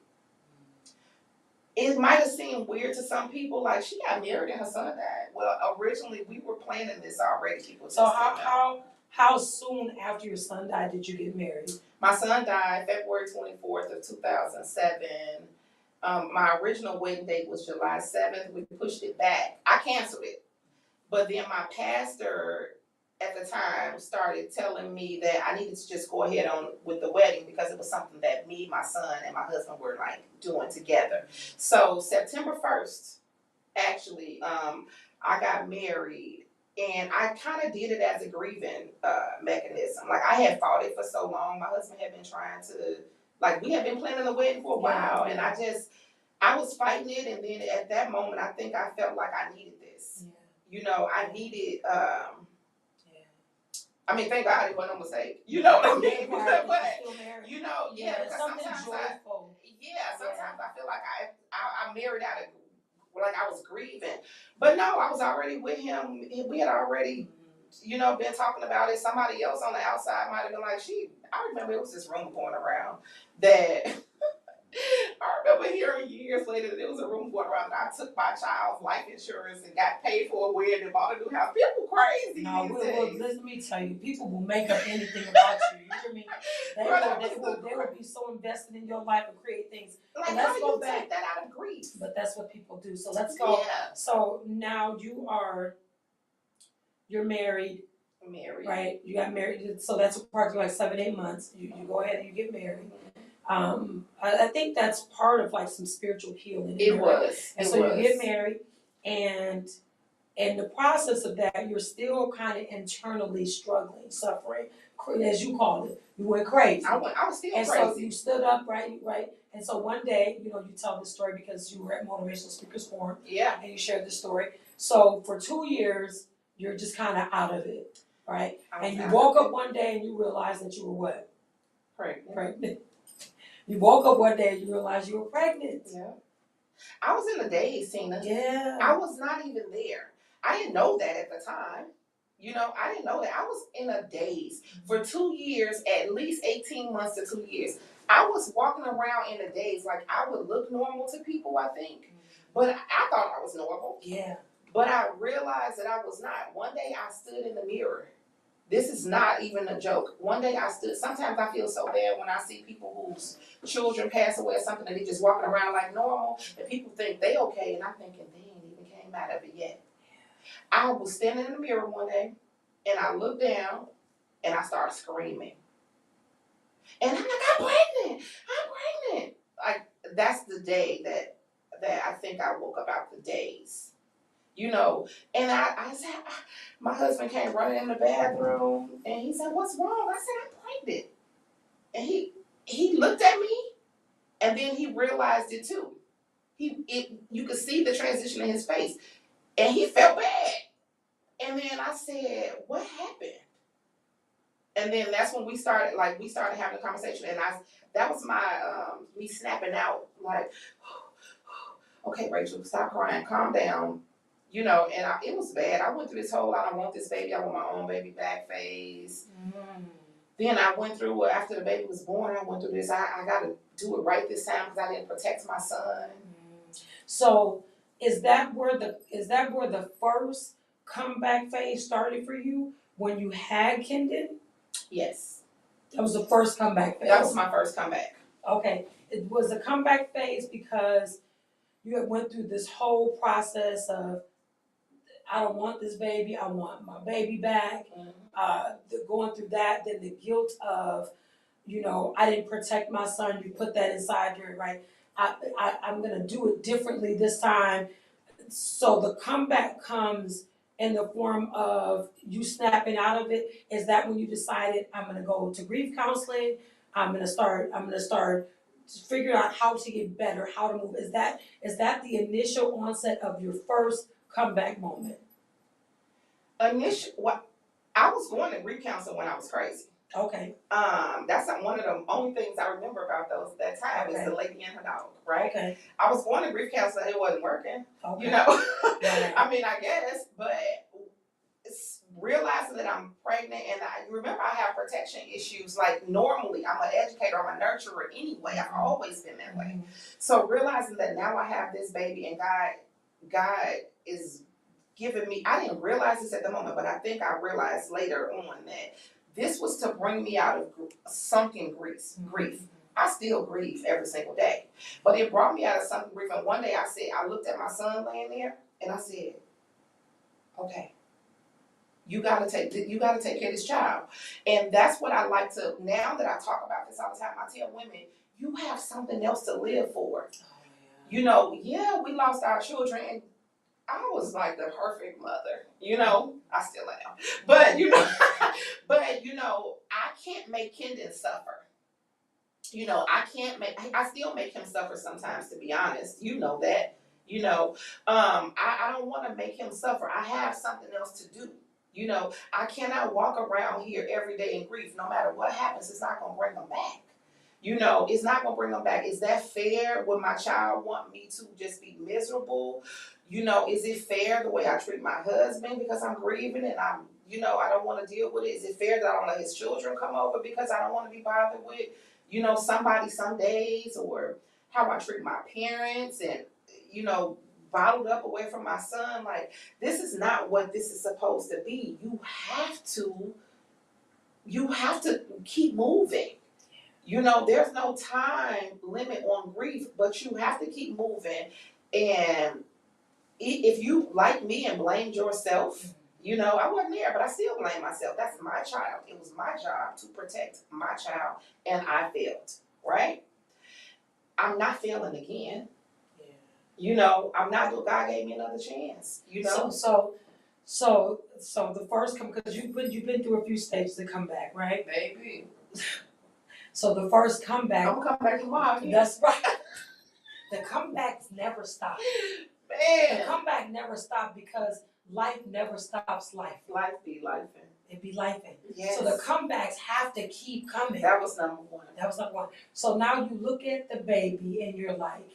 It might have seemed weird to some people, like she got married and her son died. Well, originally we were planning this already. People just So didn't know. how soon after your son died did you get married? My son died February 24th of 2007. My original wedding date was July 7th. We pushed it back. I canceled it. But then my pastor at the time started telling me that I needed to just go ahead on with the wedding because it was something that me, my son, and my husband were like doing together. So September 1st, actually, I got married, and I kind of did it as a grieving mechanism. Like, I had fought it for so long. My husband had been trying to, like, we had been planning the wedding for a while, and I was fighting it, and then at that moment, I think I felt like I needed this. You know, I needed, I mean, thank God it wasn't a mistake. You know what I mean? But, you know, because something sometimes joyful. sometimes I feel like I married out of, like I was grieving. But no, I was already with him. We had already, you know, been talking about it. Somebody else on the outside might have been like, I remember it was this rumor going around that I remember hearing years later that there was a rumor going around that I took my child's life insurance and got paid for a wedding and bought a new house. People crazy. No, let me tell you, people will make up anything about you. You hear me? They will be so invested in your life and create things. Like, and let's go back. Take that out of grief. But that's what people do. So let's go. Yeah. So now you're married. Right? You got married. So that's approximately like 7-8 months. You go ahead and you get married. I think that's part of like some spiritual healing. It was. And so you get married, and in the process of that, you're still kind of internally struggling, suffering, as you called it. You went crazy. I was still and crazy. And so you stood up, right? And so one day, you tell the story because you were at Motivational Speakers Forum. Yeah. And you shared the story. So for 2 years, you're just kind of out of it, right? And you woke up one day and you realized that you were what? Pregnant. You woke up one day and you realized you were pregnant. Yeah. I was in a daze, Tina. Yeah. I was not even there. I didn't know that at the time. I didn't know that. I was in a daze. For 2 years, at least 18 months to 2 years, I was walking around in a daze. Like, I would look normal to people, I think. But I thought I was normal. Yeah. But I realized that I was not. One day I stood in the mirror. This is not even a joke. One day I stood, sometimes I feel so bad when I see people whose children pass away or something and they just walking around like normal and people think they okay and I'm thinking they ain't even came out of it yet. I was standing in the mirror one day and I looked down and I started screaming. And I'm like, I'm pregnant. Like, that's the day that I think I woke up out the daze. And I said, my husband came running in the bathroom and he said, what's wrong? I said, I'm pregnant. And he looked at me and then he realized it too. You could see the transition in his face and he felt bad. And then I said, what happened? And then that's when we started having a conversation and that was my, me snapping out like, okay, Rachel, stop crying, calm down. And it was bad. I went through this whole, I don't want this baby, I want my own baby back phase. Then I went through, after the baby was born, I went through this, I got to do it right this time because I didn't protect my son. So is that where the first comeback phase started for you, when you had Kendon? Yes. That was the first comeback phase? That was my first comeback. Okay. It was a comeback phase because you had went through this whole process of, I don't want this baby, I want my baby back. Going through that, then the guilt of, I didn't protect my son, you put that inside you, right? I'm gonna do it differently this time. So the comeback comes in the form of you snapping out of it. Is that when you decided, I'm gonna go to grief counseling, I'm gonna start figured out how to get better, how to move. Is that the initial onset of your first comeback moment? What I was going to grief counseling when I was crazy. Okay. That's one of the only things I remember about that time is Okay. the lady and her dog, right? Okay. I was going to grief counseling, it wasn't working. Okay. You know, Right. I mean, I guess, but it's realizing that I'm pregnant, and I remember I have protection issues. Like normally, I'm an educator, I'm a nurturer anyway. I've always been that way. So realizing that now I have this baby, and God is giving me. I didn't realize this at the moment, but I think I realized later on that this was to bring me out of sunken grief. I still grieve every single day, but it brought me out of sunken grief. And one day I looked at my son laying there, and I said, okay, you gotta take care of this child. And that's what I like to, now that I talk about this all the time, I tell women, you have something else to live for. You know, yeah, we lost our children, and I was like the perfect mother, you know, I still am. But you know, I can't make Kendon suffer. You know, I still make him suffer sometimes, to be honest. You know that. You know, I don't want to make him suffer. I have something else to do. You know, I cannot walk around here every day in grief. No matter what happens, it's not going to bring him back. You know, it's not going to bring him back. Is that fair? Would my child want me to just be miserable? You know, is it fair the way I treat my husband because I'm grieving and I don't want to deal with it? Is it fair that I don't let his children come over because I don't want to be bothered with, somebody some days, or how I treat my parents and, bottled up away from my son? Like, this is not what this is supposed to be. You have to keep moving. You know, there's no time limit on grief, but you have to keep moving. And if you, like me, and blamed yourself, I wasn't there, but I still blame myself. That's my child. It was my job to protect my child, and I failed, right? I'm not failing again. I'm not, God gave me another chance, So the first because you've been through a few stages to come back, right? Maybe. So the first comeback. I'm gonna come back tomorrow. That's right. The comebacks never stop. Man. The comeback never stops because life never stops life. Life be lifing. It be lifing. Yes. So the comebacks have to keep coming. That was number one. So now you look at the baby and you're like,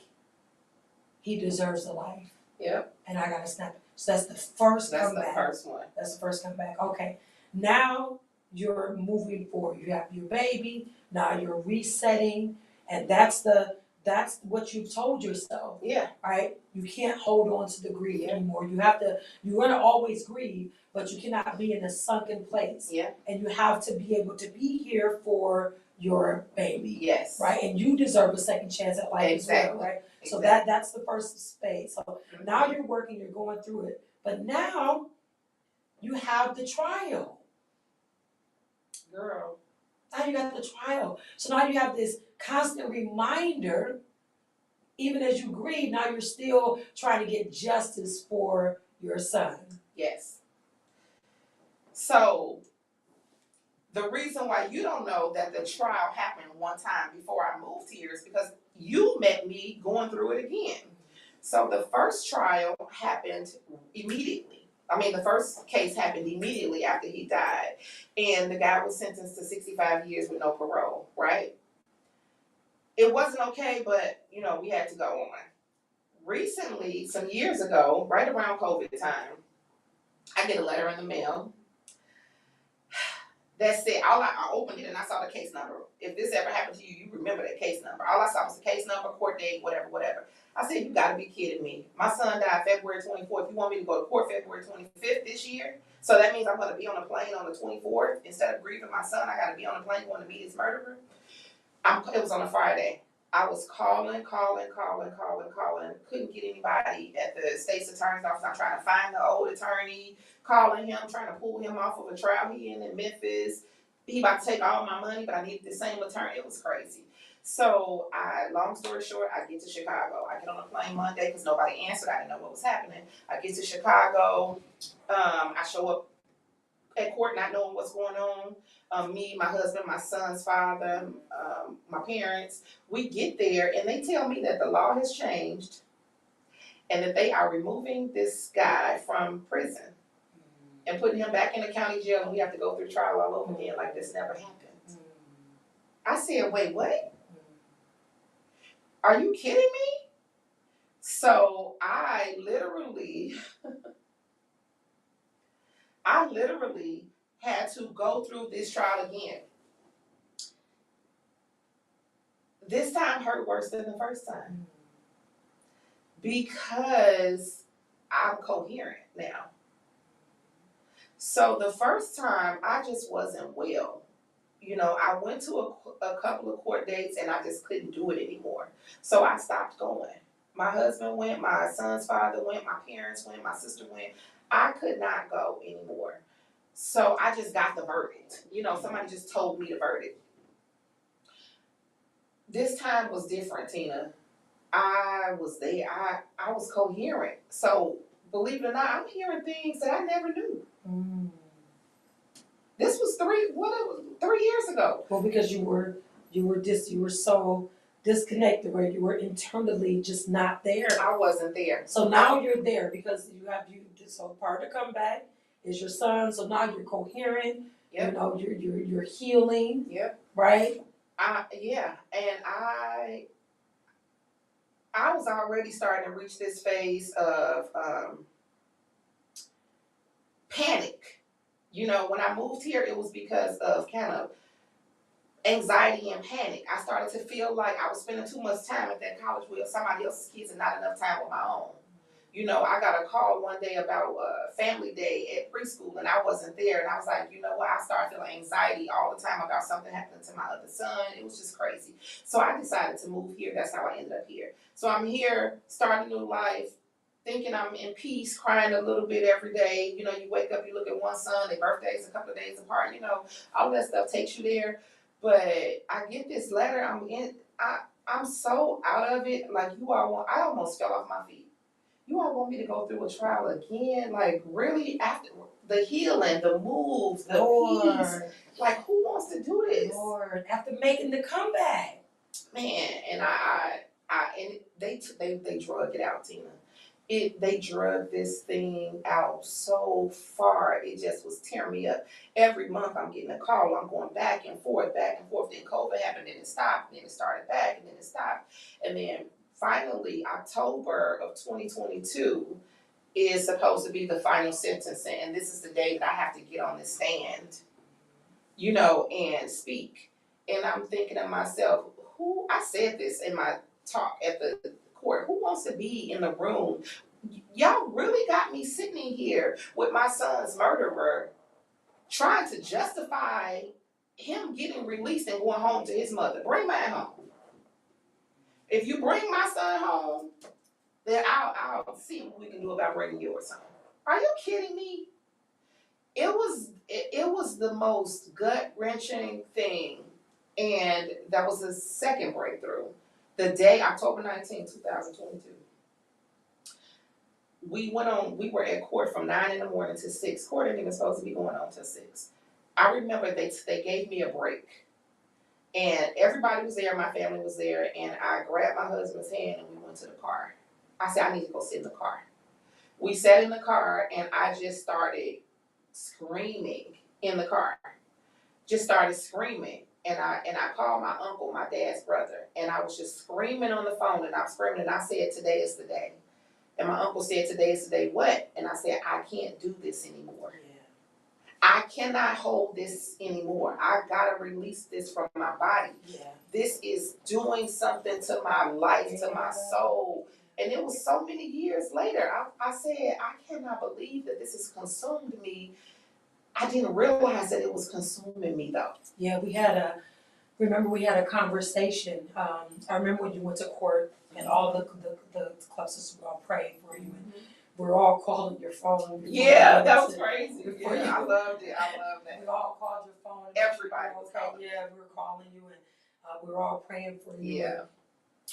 he deserves a life. Yep. And I gotta snap it. So that's the first That's comeback. the first one. That's the first comeback. Okay. Now you're moving forward. You have your baby. Now you're resetting, and that's what you've told yourself. Yeah. Right? You can't hold on to the grief anymore. You're gonna always grieve, but you cannot be in a sunken place. Yeah. And you have to be able to be here for your baby. Yes. Right? And you deserve a second chance at life as well, right? So that's the first space. So now you're working, you're going through it. But now you have the trial. Girl. Now you got the trial. So now you have this constant reminder, even as you grieve, now you're still trying to get justice for your son. Yes. So the reason why you don't know that the trial happened one time before I moved here is because you met me going through it again. So the first trial happened immediately. The first case happened immediately after he died. And the guy was sentenced to 65 years with no parole, right? It wasn't okay, but, we had to go on. Recently, some years ago, right around COVID time, I get a letter in the mail that said, I opened it and I saw the case number. If this ever happened to you, you remember that case number. All I saw was the case number, court date, whatever. I said, you gotta be kidding me. My son died February 24th. You want me to go to court February 25th this year? So that means I'm gonna be on a plane on the 24th. Instead of grieving my son, I gotta be on a plane going to meet his murderer. It was on a Friday. I was calling. Couldn't get anybody at the state's attorney's office. I'm trying to find the old attorney, calling him, trying to pull him off of a trial he in Memphis. He about to take all my money, but I needed the same attorney. It was crazy. So long story short, I get to Chicago. I get on a plane Monday because nobody answered. I didn't know what was happening. I get to Chicago. I show up at court not knowing what's going on. Me, my husband, my son's father, my parents, we get there and they tell me that the law has changed and that they are removing this guy from prison and putting him back in the county jail, and we have to go through trial all over again like this never happened. I said, wait, what? Are you kidding me? So I literally had to go through this trial again. This time hurt worse than the first time because I'm coherent now. So the first time I just wasn't well. You know, I went to a couple of court dates and I just couldn't do it anymore. So I stopped going. My husband went, my son's father went, my parents went, my sister went. I could not go anymore. So I just got the verdict. You know, somebody just told me the verdict. This time was different, Tina. I was there. I was coherent. So believe it or not, I'm hearing things that I never knew. This was 3 years ago. Well, because you were so disconnected, right? You were internally just not there. I wasn't there. So now you're there because so part of the comeback is your son. So now you're coherent. Yep. You know, you're healing. Yep. Right? Yeah. And I was already starting to reach this phase of panic. You know, when I moved here, it was because of kind of anxiety and panic. I started to feel like I was spending too much time at that college with somebody else's kids and not enough time with my own. You know, I got a call one day about family day at preschool and I wasn't there. And I was like, you know what? I started feeling anxiety all the time about something happening to my other son. It was just crazy. So I decided to move here. That's how I ended up here. So I'm here, starting a new life, thinking I'm in peace, crying a little bit every day. You know, you wake up, you look at one son, their birthday's a couple of days apart. You know, all that stuff takes you there. But I get this letter. I'm so out of it. Like I almost fell off my feet. You all want me to go through a trial again? Like, really? After the healing, the moves, the peace. Like, who wants to do this? Lord, after making the comeback. Man, and they drug it out, Tina. They drug this thing out so far. It just was tearing me up. Every month I'm getting a call. I'm going back and forth. Then COVID happened, then it stopped, then it started back, and then it stopped. And then finally, October of 2022 is supposed to be the final sentencing. And this is the day that I have to get on this stand, you know, and speak. And I'm thinking to myself, I said this in my talk at the court, who wants to be in the room? Y'all really got me sitting in here with my son's murderer, trying to justify him getting released and going home to his mother. Bring mine home. If you bring my son home, then I'll see what we can do about bringing yours home. Are you kidding me? It was the most gut-wrenching thing. And that was the second breakthrough. The day, October 19, 2022. We were at court from 9 in the morning to 6. Court didn't even supposed to be going on till 6. I remember they gave me a break. And everybody was there, my family was there, and I grabbed my husband's hand and we went to the car. I said, I need to go sit in the car. We sat in the car and I just started screaming in the car. Just started screaming. And I called my uncle, my dad's brother, and I was just screaming on the phone, and I'm screaming, and I said, today is the day. And my uncle said, today is the day what? And I said, I can't do this anymore. Yeah. I cannot hold this anymore. I gotta release this from my body. Yeah. This is doing something to my life, to my soul. And it was so many years later, I said, I cannot believe that this has consumed me. I didn't realize that it was consuming me though. Yeah, we had a conversation. I remember when you went to court and all the club sisters were all praying for you and we're all calling your phone. Yeah, that was crazy. Yeah, I loved it. I loved that. We all called your phone. Everybody was calling. Yeah, we were calling you and we were all praying for you. Yeah.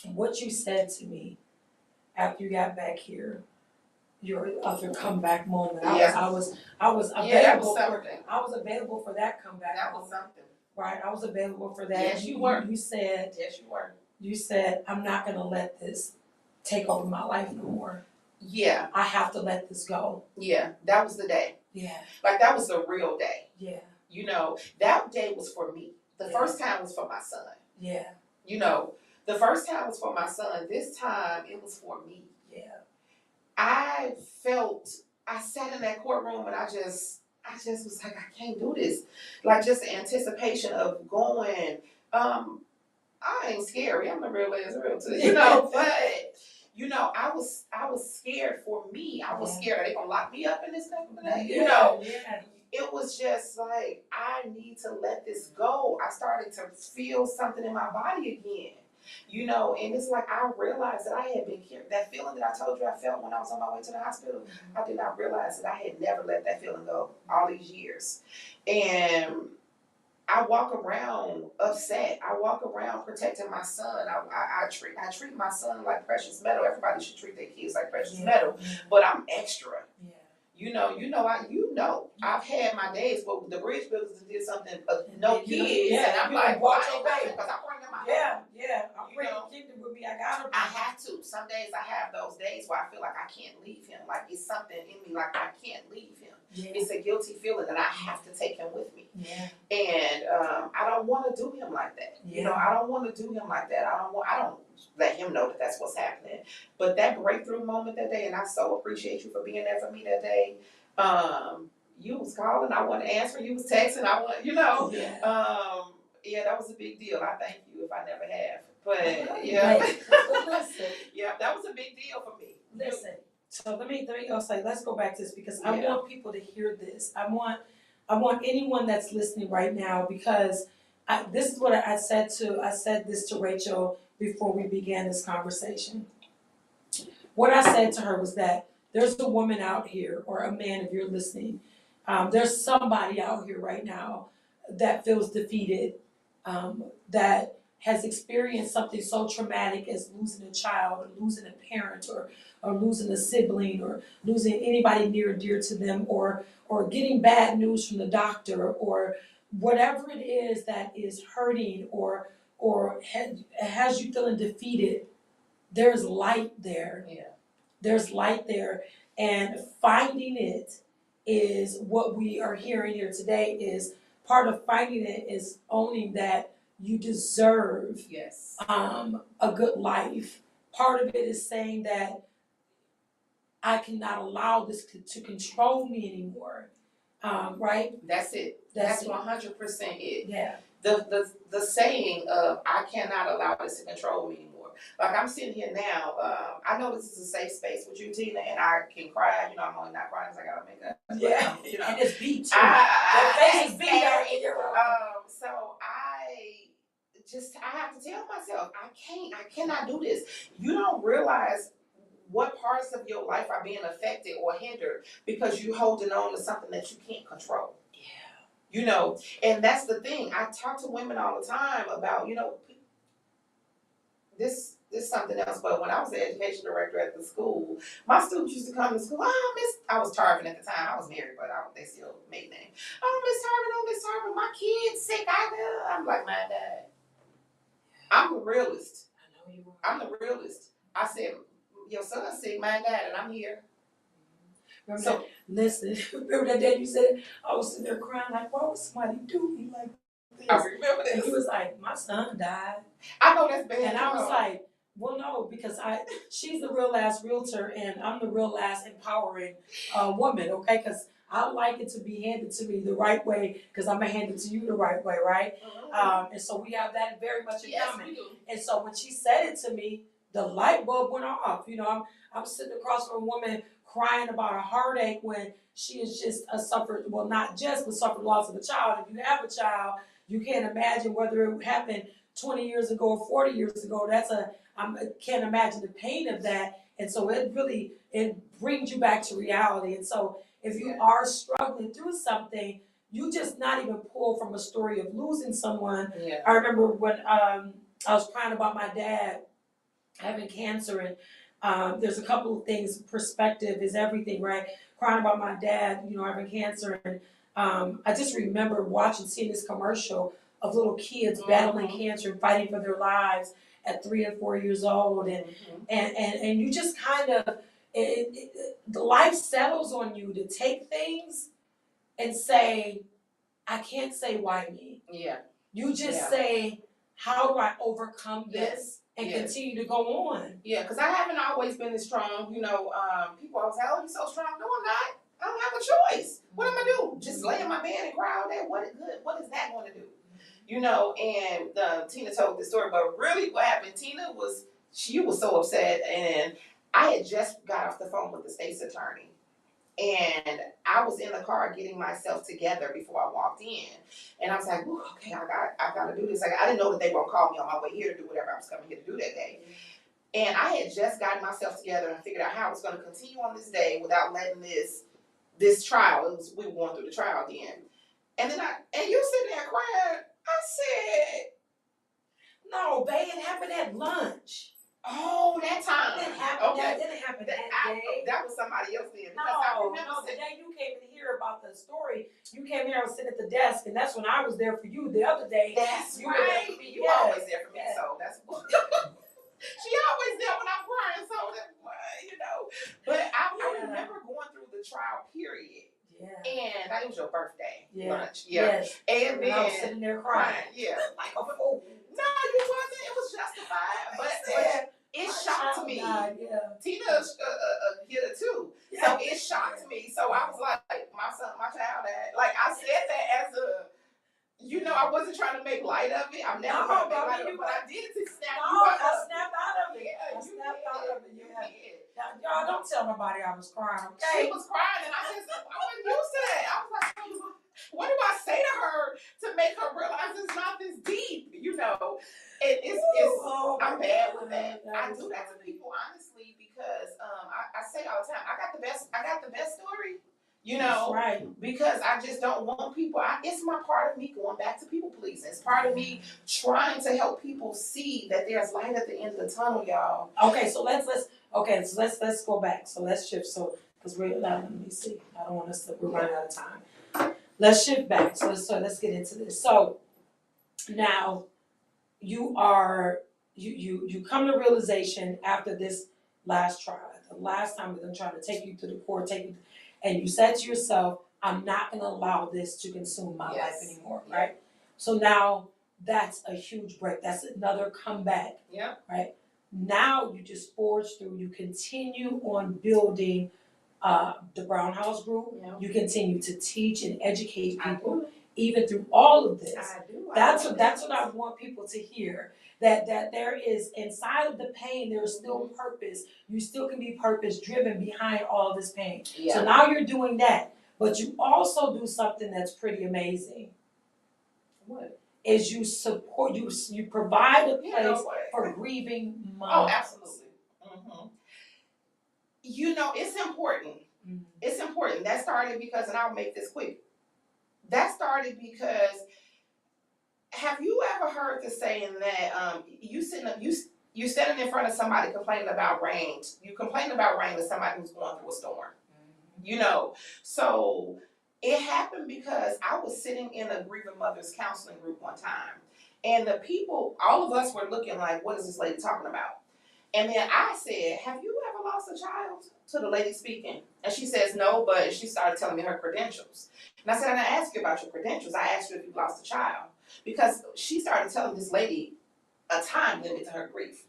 And what you said to me after you got back here, your other comeback moment. Yeah. I was available that was for something. I was available for that comeback That was moment. something. Right, I was available for that. Yes, you were. You said Yes, you were. I'm not gonna let this take over my life no more. Yeah. I have to let this go. Yeah, that was the day. Yeah. Like, that was the real day. Yeah. You know, that day was for me. The Yeah. first time was for my son. Yeah. You know, the first time was for my son. This time it was for me. Yeah. I sat in that courtroom and I just was like, I can't do this. Like, just the anticipation of going. I ain't scary. I'm the real as real too, you know. But you know, I was scared for me. I was scared. Are they gonna lock me up in this thing today? You know. Yeah. It was just like, I need to let this go. I started to feel something in my body again. You know, and it's like I realized that I had been carrying that feeling that I told you I felt when I was on my way to the hospital. I did not realize that I had never let that feeling go all these years. And I walk around upset. I walk around protecting my son. I treat my son like precious metal. Everybody should treat their kids like precious metal, but I'm extra. Yeah. You know, I've had my days where the bridge builders did something, no kids, and I'm like, watch your baby, because I'm bringing my I'm bringing the kid with me. I gotta. I have to. Some days I have those days where I feel like I can't leave him. Like, it's something in me, like I can't leave him. Yeah. It's a guilty feeling that I have to take him with me. Yeah. And I don't want to do him like that. Yeah. You know, I don't want to do him like that. I don't let him know that that's what's happening. But that breakthrough moment that day, and I so appreciate you for being there for me that day. You was calling, I wasn't answering. You was texting, I wasn't, you know. Yeah. Yeah, that was a big deal. I thank you if I never have. But yeah, listen. Yeah, that was a big deal for me. Listen. So let me go say, let's go back to this because I want people to hear this. I want anyone that's listening right now, because this is what I said this to Rachel before we began this conversation. What I said to her was that there's a woman out here, or a man if you're listening, there's somebody out here right now that feels defeated, that has experienced something so traumatic as losing a child, or losing a parent, or losing a sibling, or losing anybody near and dear to them, or getting bad news from the doctor, or whatever it is that is hurting, or has you feeling defeated. There's light there. Yeah. There's light there, and finding it is what we are hearing here today. Is part of finding it is owning that you deserve a good life. Part of it is saying that I cannot allow this to control me anymore. Right? That's it. That's 100% it. Yeah. The saying of I cannot allow this to control me anymore. Like, I'm sitting here now. I know this is a safe space with you, Tina, and I can cry. You know, I'm only not crying because I got makeup. Yeah. You know, and it's beat too. Your face is beat. So I have to tell myself I cannot do this. You don't realize what parts of your life are being affected or hindered because you're holding on to something that you can't control. Yeah. You know, and that's the thing. I talk to women all the time about, you know, this something else, but when I was the education director at the school, my students used to come to school, I was Tarvin at the time. I was married, but they still made name. Miss Tarvin, my kid's sick. I'm like, my dad. I'm the realist. I know you are. I'm the realist. I said, your son's sick, my dad, and I'm here. Listen, remember that day you said, I was sitting there crying like, why would somebody do me like this? I remember this. And he was like, my son died. I know that's bad. And I was like, well, no, because she's the real last realtor and I'm the real last empowering woman, okay? Because I like it to be handed to me the right way because I'm going to hand it to you the right way, right? Mm-hmm. And so we have that very much in common. We do. And so when she said it to me, the light bulb went off. You know, I'm sitting across from a woman crying about a heartache when she is just suffered loss of a child. If you have a child, you can't imagine whether it happened 20 years ago or 40 years ago. I can't imagine the pain of that. And so it brings you back to reality. And so if you are struggling through something, you just not even pull from a story of losing someone. Yeah. I remember when I was crying about my dad having cancer, and There's a couple of things. Perspective is everything, right? Crying about my dad, having cancer, and I just remember seeing this commercial of little kids battling cancer and fighting for their lives at 3 and 4 years old, and you just kind of the life settles on you to take things and say, I can't say why me. Yeah. You just say, how do I overcome this and Yes. continue to go on? Yeah, because I haven't always been this strong. People always say, "Oh, you're so strong." No, I'm not. I don't have a choice. What am I do? Just lay in my bed and cry all day? What is good? What is that going to do? And Tina told the story, but really, what happened? She was so upset, and I had just got off the phone with the state's attorney. And I was in the car getting myself together before I walked in. And I was like, "Ooh, okay, I gotta do this." Like, I didn't know that they were gonna call me on my way here to do whatever I was coming here to do that day. And I had just gotten myself together and figured out how I was gonna continue on this day without letting this trial, we were going through the trial then. And you sitting there crying, I said, no, babe, it happened at lunch. Oh, that time. It happened. Okay. That didn't happen that day. That was somebody else then. No, the day you came to hear about the story, you came here, I was sitting at the desk, and that's when I was there for you the other day. That's you right. You always there for me, so that's she always there when I'm crying, so But I remember going through the trial period. Yeah. And that was your birthday lunch. Yeah. Yes. And then I was sitting there crying. Yeah. Like, no, you wasn't. It was justified. But it shocked me. Tina hit it too. Yeah. So it shocked me. So I was like, my child had, like, I said that as a, I wasn't trying to make light of it. I'm never going to make light of it, but I did it to snap you out of it. I snapped out of it. Yeah, I snapped out of it. Y'all don't tell nobody I was crying, okay? She was crying, and I wasn't used to that. I was like, what do I say to her to make her realize it's not this deep, I'm bad with that. I do that to people, honestly, because I say all the time, I got the best story. Right. Because I just don't want people. It's my part of me going back to people pleasing. It's part of me trying to help people see that there's light at the end of the tunnel, y'all. Okay, so let's go back. So let's shift. So because let me see. I don't want us to. We're running out of time. Let's shift back. So let's get into this. So now you come to realization after this last trial. The last time they're trying to take you to the court, and you said to yourself, I'm not going to allow this to consume my life anymore, right? So now that's a huge break. That's another comeback, right? Now you just forge through. You continue on building the Brown House Group. You continue to teach and educate people, even through all of this. That's what I want people to hear. That there is, inside of the pain, there is still purpose. You still can be purpose driven behind all of this pain. Yeah. So now you're doing that, but you also do something that's pretty amazing. What? Is you support, you provide a place for grieving moms. Oh, absolutely. Mm-hmm. It's important. Mm-hmm. It's important. That started because, and I'll make this quick. That started because, have you ever heard the saying that you standing in front of somebody complaining about rain? You complain about rain to somebody who's going through a storm. Mm-hmm. So it happened because I was sitting in a grieving mothers counseling group one time, and the people, all of us were looking like, what is this lady talking about? And then I said, have you ever lost a child? To the lady speaking. And she says, no, but she started telling me her credentials. And I said, and I asked you about your credentials. I asked you if you lost a child. Because she started telling this lady a time limit to her grief.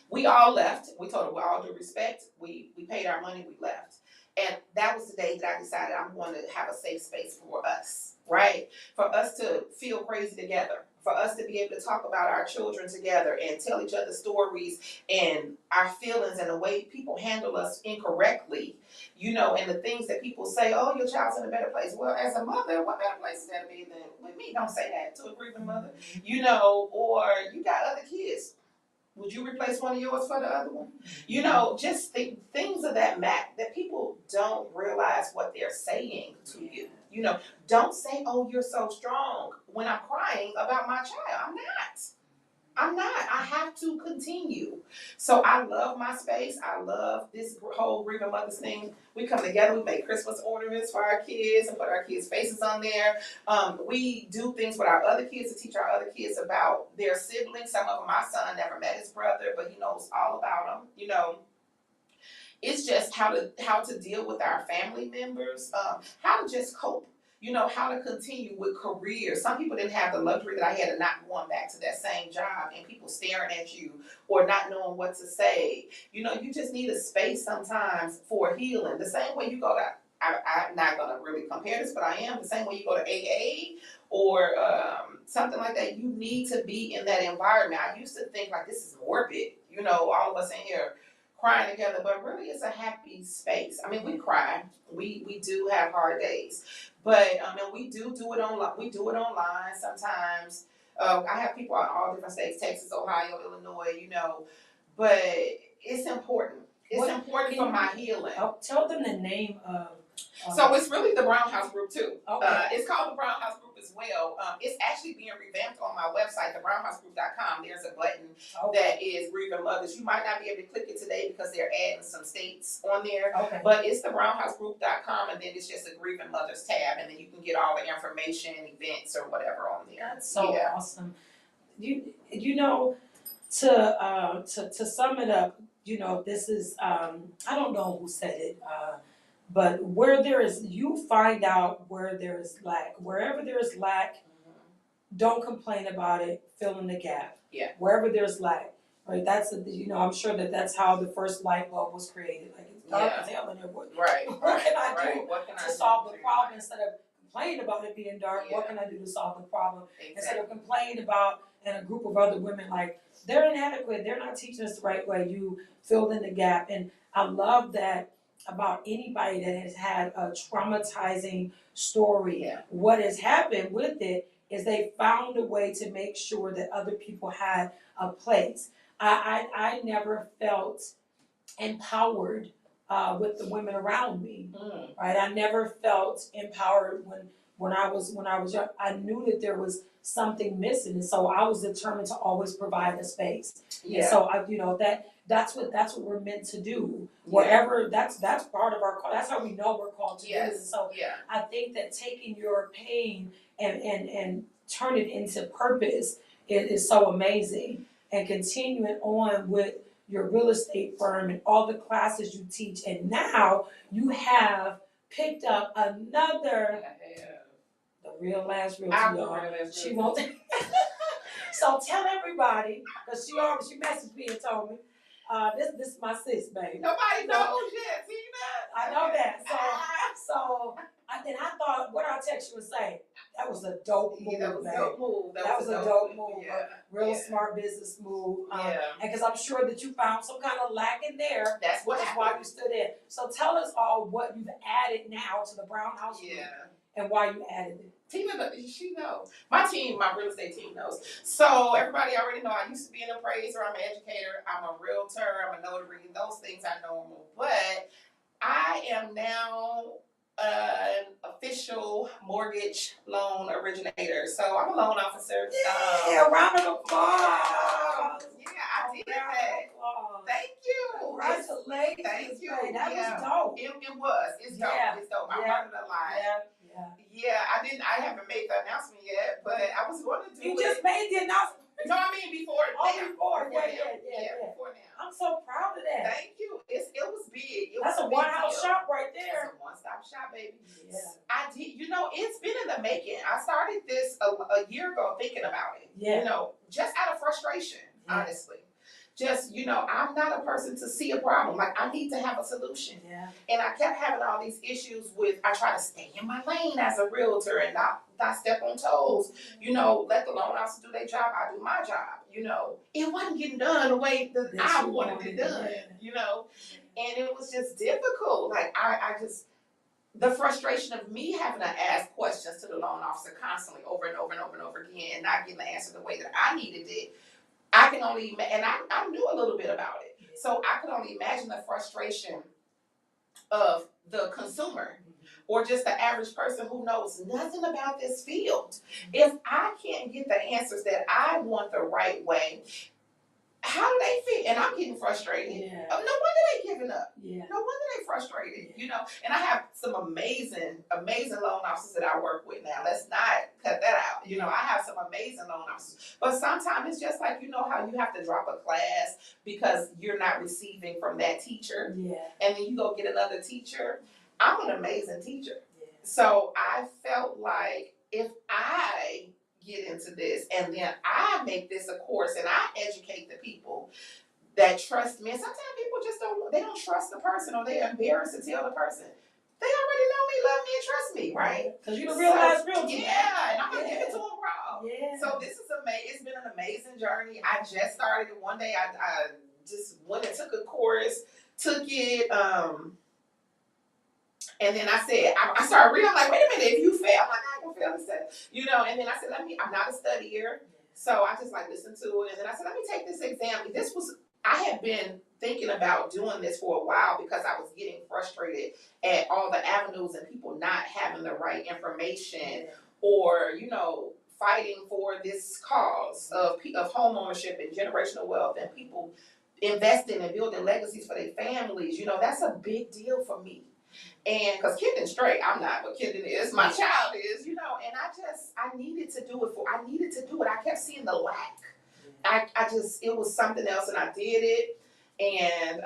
We all left. We told her with all due respect. We paid our money, we left. And that was the day that I decided I'm going to have a safe space for us, right? For us to feel crazy together. For us to be able to talk about our children together and tell each other stories and our feelings and the way people handle us incorrectly, and the things that people say, oh, your child's in a better place. Well, as a mother, what better place is that to be than with me? Don't say that to a grieving mother, or you got other kids. Would you replace one of yours for the other one? Just things of that that people don't realize what they're saying to you. Don't say, oh, you're so strong when I'm crying about my child. I'm not. I'm not. I have to continue. So I love my space. I love this whole Grieving Mothers thing. We come together, we make Christmas ornaments for our kids and put our kids' faces on there. We do things with our other kids to teach our other kids about their siblings. Some of them, my son never met his brother, but he knows all about them. It's just how to deal with our family members, how to just cope. How to continue with careers. Some people didn't have the luxury that I had of not going back to that same job and people staring at you or not knowing what to say. You just need a space sometimes for healing. The same way you go to, I'm not going to really compare this, but I am, the same way you go to AA or something like that, you need to be in that environment. I used to think like this is morbid, all of us in here crying together, but really it's a happy space. I mean, we cry, we do have hard days, but and we do it online. We do it online sometimes. I have people in all different states: Texas, Ohio, Illinois. But it's important. It's important for my healing. Tell them the name of. So it's really the Brown House Group too. Okay. It's called the Brown House Group as well. It's actually being revamped on my website, thebrownhousegroup.com. There's a button that is Grieving Mothers. You might not be able to click it today because they're adding some states on there. Okay. But it's thebrownhousegroup.com, and then it's just a Grieving Mothers tab, and then you can get all the information, events, or whatever on there. That's so awesome. To sum it up, this is I don't know who said it. But you find out where there is lack. Wherever there is lack, don't complain about it. Fill in the gap. Yeah. Wherever there's lack, right? I'm sure that's how the first light bulb was created. Like it's dark as hell in there. What can I do to solve the problem instead of complaining about it being dark? Yeah. What can I do to solve the problem Exactly. instead of complaining about and a group of other women like they're inadequate. They're not teaching us the right way. You filled in the gap, and I love that. About anybody that has had a traumatizing story, what has happened with it is they found a way to make sure that other people had a place. I never felt empowered with the women around me, right? I never felt empowered when I was young. I knew that there was something missing, and so I was determined to always provide a space. Yeah. And so that's what we're meant to do. Whatever that's part of our call. That's how we know we're called to do it. So I think that taking your pain and turn it into purpose is so amazing. And continuing on with your real estate firm and all the classes you teach, and now you have picked up another. The real last realtor, y'all. She won't. So tell everybody, because she messaged me and told me, this is my sis, baby. Nobody knows yet, Tina. I know that. So I thought what our text would say. That was a dope move, that was babe. a dope move. That was a dope move. Yeah. Real smart business move. Yeah. And because I'm sure that you found some kind of lack in there. That's what happened. Why you stood in. So tell us all what you've added now to the Brown House Group and why you added it. Tina, she knows. My real estate team knows. So everybody already know I used to be an appraiser, I'm an educator, I'm a realtor, I'm a notary. Those things are normal. But I am now an official mortgage loan originator. So I'm a loan officer. Round of applause. I did that. Thank you. Congratulations. Thank you. That was dope. It was. It's dope. It's dope. I learned a lot. I haven't made the announcement yet, but I was going to do it. You just made the announcement. No, I mean before now. Before now. Before now. I'm so proud of that. Thank you. It was big. That's a one-house shop right there. That's a one-stop shop, baby. Yeah. I did. It's been in the making. I started this a year ago thinking about it. Yeah. Just out of frustration, honestly. Just, I'm not a person to see a problem. Like, I need to have a solution. Yeah. And I kept having all these issues I try to stay in my lane as a realtor and not step on toes. Let the loan officer do their job. I do my job. It wasn't getting done the way that I wanted it done, And it was just difficult. Like, the frustration of me having to ask questions to the loan officer constantly over and over and over and over again and not getting the answer the way that I needed it. I can only and I knew a little bit about it. So I could only imagine the frustration of the consumer or just the average person who knows nothing about this field, if I can't get the answers that I want the right way, how do they feel? And I'm getting frustrated. Yeah. No wonder they giving up. Yeah. No wonder they frustrated, you know. And I have some amazing loan officers that I work with now. Let's not cut that out. You know, I have some amazing loan officers. But sometimes it's just like, you know how you have to drop a class because you're not receiving from that teacher. Yeah. And then you go get another teacher. I'm an amazing teacher. Yeah. So I felt like if I get into this and then I make this a course and I educate the people that trust me. And sometimes people just don't trust the person, or they're embarrassed to tell the person. They already know me, love me, and trust me, right? Because you don't realize real. Yeah, and I'm gonna give it to them raw. Yeah. So this is amazing. It's been an amazing journey. I just started it one day. I just went and took a course, took it, and then I said, I started reading, I'm like, wait a minute, if you fail, I'm like, I ain't gonna fail this test. You know, and then I said, I'm not a studier. So I just like listened to it. And then I said, let me take this exam. I had been thinking about doing this for a while because I was getting frustrated at all the avenues and people not having the right information, or, you know, fighting for this cause of home ownership and generational wealth and people investing and building legacies for their families. You know, that's a big deal for me. And because Kenden's straight, I'm not, but Kenden is, my child is, you know, and I needed to do it. I kept seeing the lack. It was something else, and I did it. And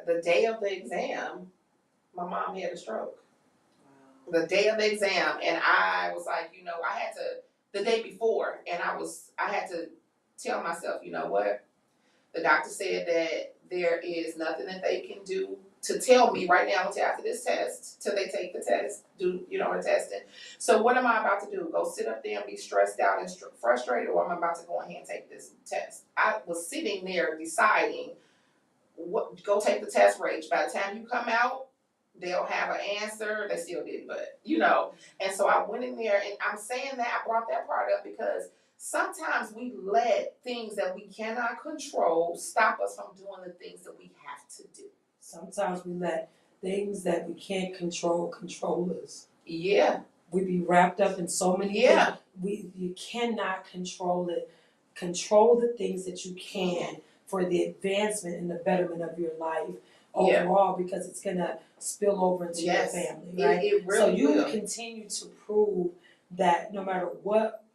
the day of the exam, my mom had a stroke. Wow. The day of the exam, and I was like, you know, the day before, and I had to tell myself, you know what? The doctor said that there is nothing that they can do to tell me right now until after this test, till they take the test, do, you know, the testing. So what am I about to do? Go sit up there and be stressed out and frustrated, or am I about to go ahead and take this test? I was sitting there deciding, go take the test, Rach. By the time you come out, they'll have an answer. They still didn't, but, you know. And so I went in there, and I'm saying that, I brought that part up because sometimes we let things that we cannot control stop us from doing the things that we have to do. Sometimes we let things that we can't control us. Yeah. We be wrapped up in so many things. You cannot control it. Control the things that you can for the advancement and the betterment of your life overall, because it's gonna spill over into your family, right? It really so you will. Continue to prove that no matter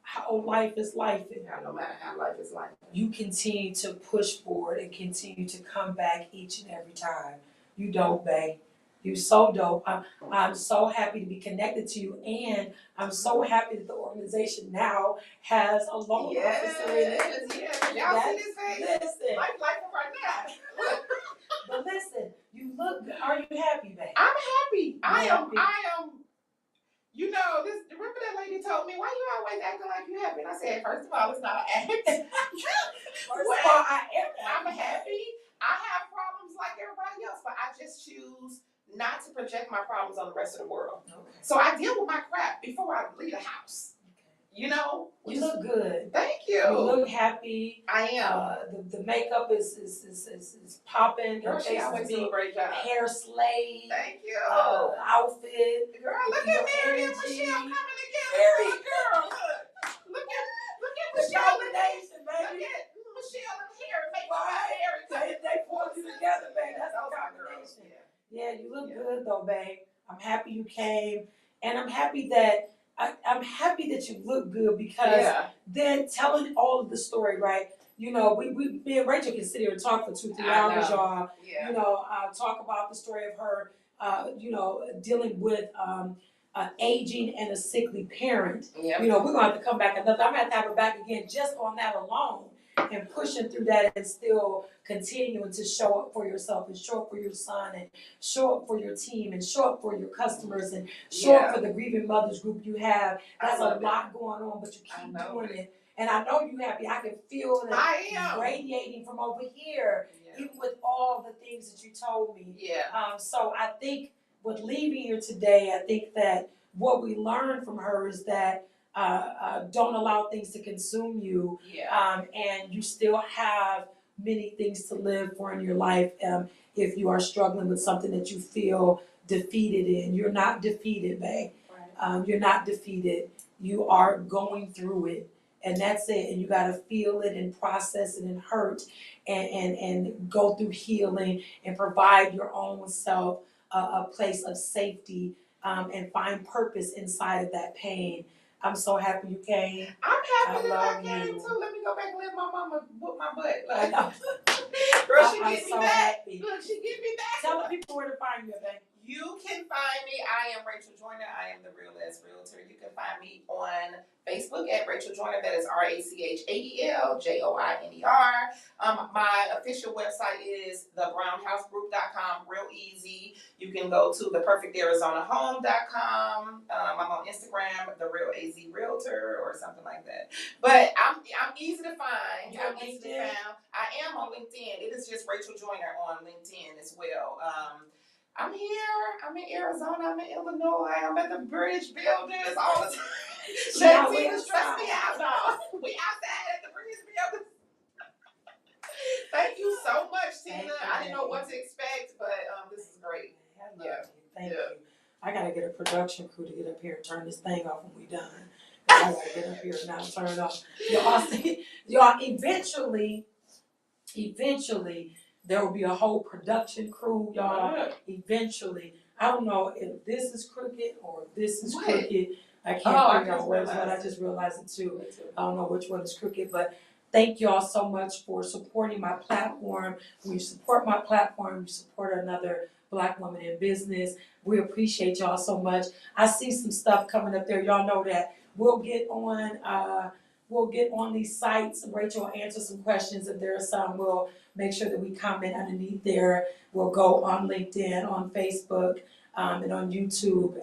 how life is life, no matter how life is life, you continue to push forward and continue to come back each and every time. You dope, babe. You're so dope. I'm so happy to be connected to you, and I'm so happy that the organization now has a loan officer in it. Y'all see this thing? Listen. Life right now. But listen, you look good. Are you happy, babe? I'm happy. I am. You know, remember that lady told me, why you always acting like you happy? And I said, first of all, it's not an act. First of all, I'm happy. I have problems like everybody else, but I just choose not to project my problems on the rest of the world. Okay. So I deal with my crap before I leave the house. You know? You look good. Thank you. You look happy. I am. The makeup is popping. Girl, she always do a great job. Hair slayed. Thank you. Outfit. Girl, look at Mary and Michelle coming together. Very girl, look at Michelle. Combination, baby. Look at Michelle and hair. They pulled you together, baby. That's a combination. Yeah, you look good though, babe. I'm happy you came, and I'm happy that you look good, because then telling all of the story, right? You know, me and Rachel can sit here and talk for 2-3 hours, y'all. Yeah. You know, talk about the story of her, you know, dealing with aging and a sickly parent. Yep. You know, we're gonna have to come back another. I'm gonna have to have her back again just on that alone, and pushing through that and still continuing to show up for yourself and show up for your son and show up for your team and show up for your customers and show up for the grieving mothers group you have. That's a lot going on, but you keep doing it. And I know you're happy. I can feel it radiating from over here, even with all the things that you told me. Yeah. So I think with leaving here today, I think that what we learned from her is that don't allow things to consume you. And you still have many things to live for in your life. If you are struggling with something that you feel defeated in. You're not defeated, babe. Right. You're not defeated. You are going through it. And that's it. And you got to feel it and process it and hurt and go through healing and provide your own self a place of safety and find purpose inside of that pain. I'm so happy you came. I'm happy that I love came you. too. Let me go back and let my mama whoop my butt. I Like, know. girl, she I'm get me so back. happy. Look, she get me back. Tell the people where to find you, babe. You can find me. I am Rachael Joiner. I am the Real Ass Realtor. You can find me on Facebook at Rachael Joiner. That is RACHAELJOINER. My official website is thebrownhousegroup.com. Real easy. You can go to theperfectarizonahome.com. I'm on Instagram, the Real AZ Realtor, or something like that. But I'm easy to find. You're on I'm easy to LinkedIn? find. I am on LinkedIn. It is just Rachael Joiner on LinkedIn as well. I'm here. I'm in Arizona. I'm in Illinois. I'm at the British Builders all the time. Shantina's stressed me out, dog. We outside at the British Builders. Thank you so much, Tina. I didn't know what to expect, but this is great. I love you. Thank you. I gotta get a production crew to get up here and turn this thing off when we done. I gotta get up here now and turn it off. Y'all, eventually, there will be a whole production crew, y'all. Eventually. I don't know if this is crooked or if this is crooked. I can't figure out what I just realized it too. I don't know which one is crooked, but thank y'all so much for supporting my platform. When you support my platform, you support another Black woman in business. We appreciate y'all so much. I see some stuff coming up there. Y'all know that we'll get on these sites. Rachel will answer some questions. If there are some, we'll make sure that we comment underneath there. We'll go on LinkedIn, on Facebook, and on YouTube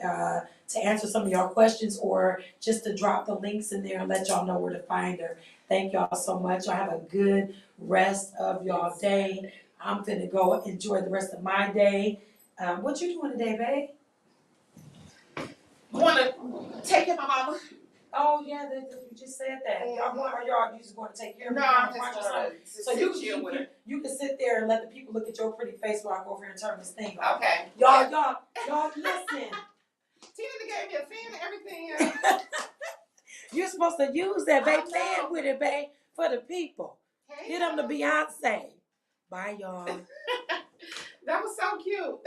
to answer some of y'all questions or just to drop the links in there and let y'all know where to find her. Thank y'all so much. Y'all have a good rest of y'all day. I'm finna go enjoy the rest of my day. What you doing today, babe? Want to take care of my mama? Oh yeah, you just said that. Y'all going or y'all just going to take care of No, me? I'm just going to So chill with her. you can sit there and let the people look at your pretty face while I go over here and turn this thing off. Okay. Y'all listen. Tina gave me a fan and everything. You're supposed to use that, babe. I know. Fan with it, babe, for the people. Hey, Get them to Beyonce. Bye, y'all. That was so cute.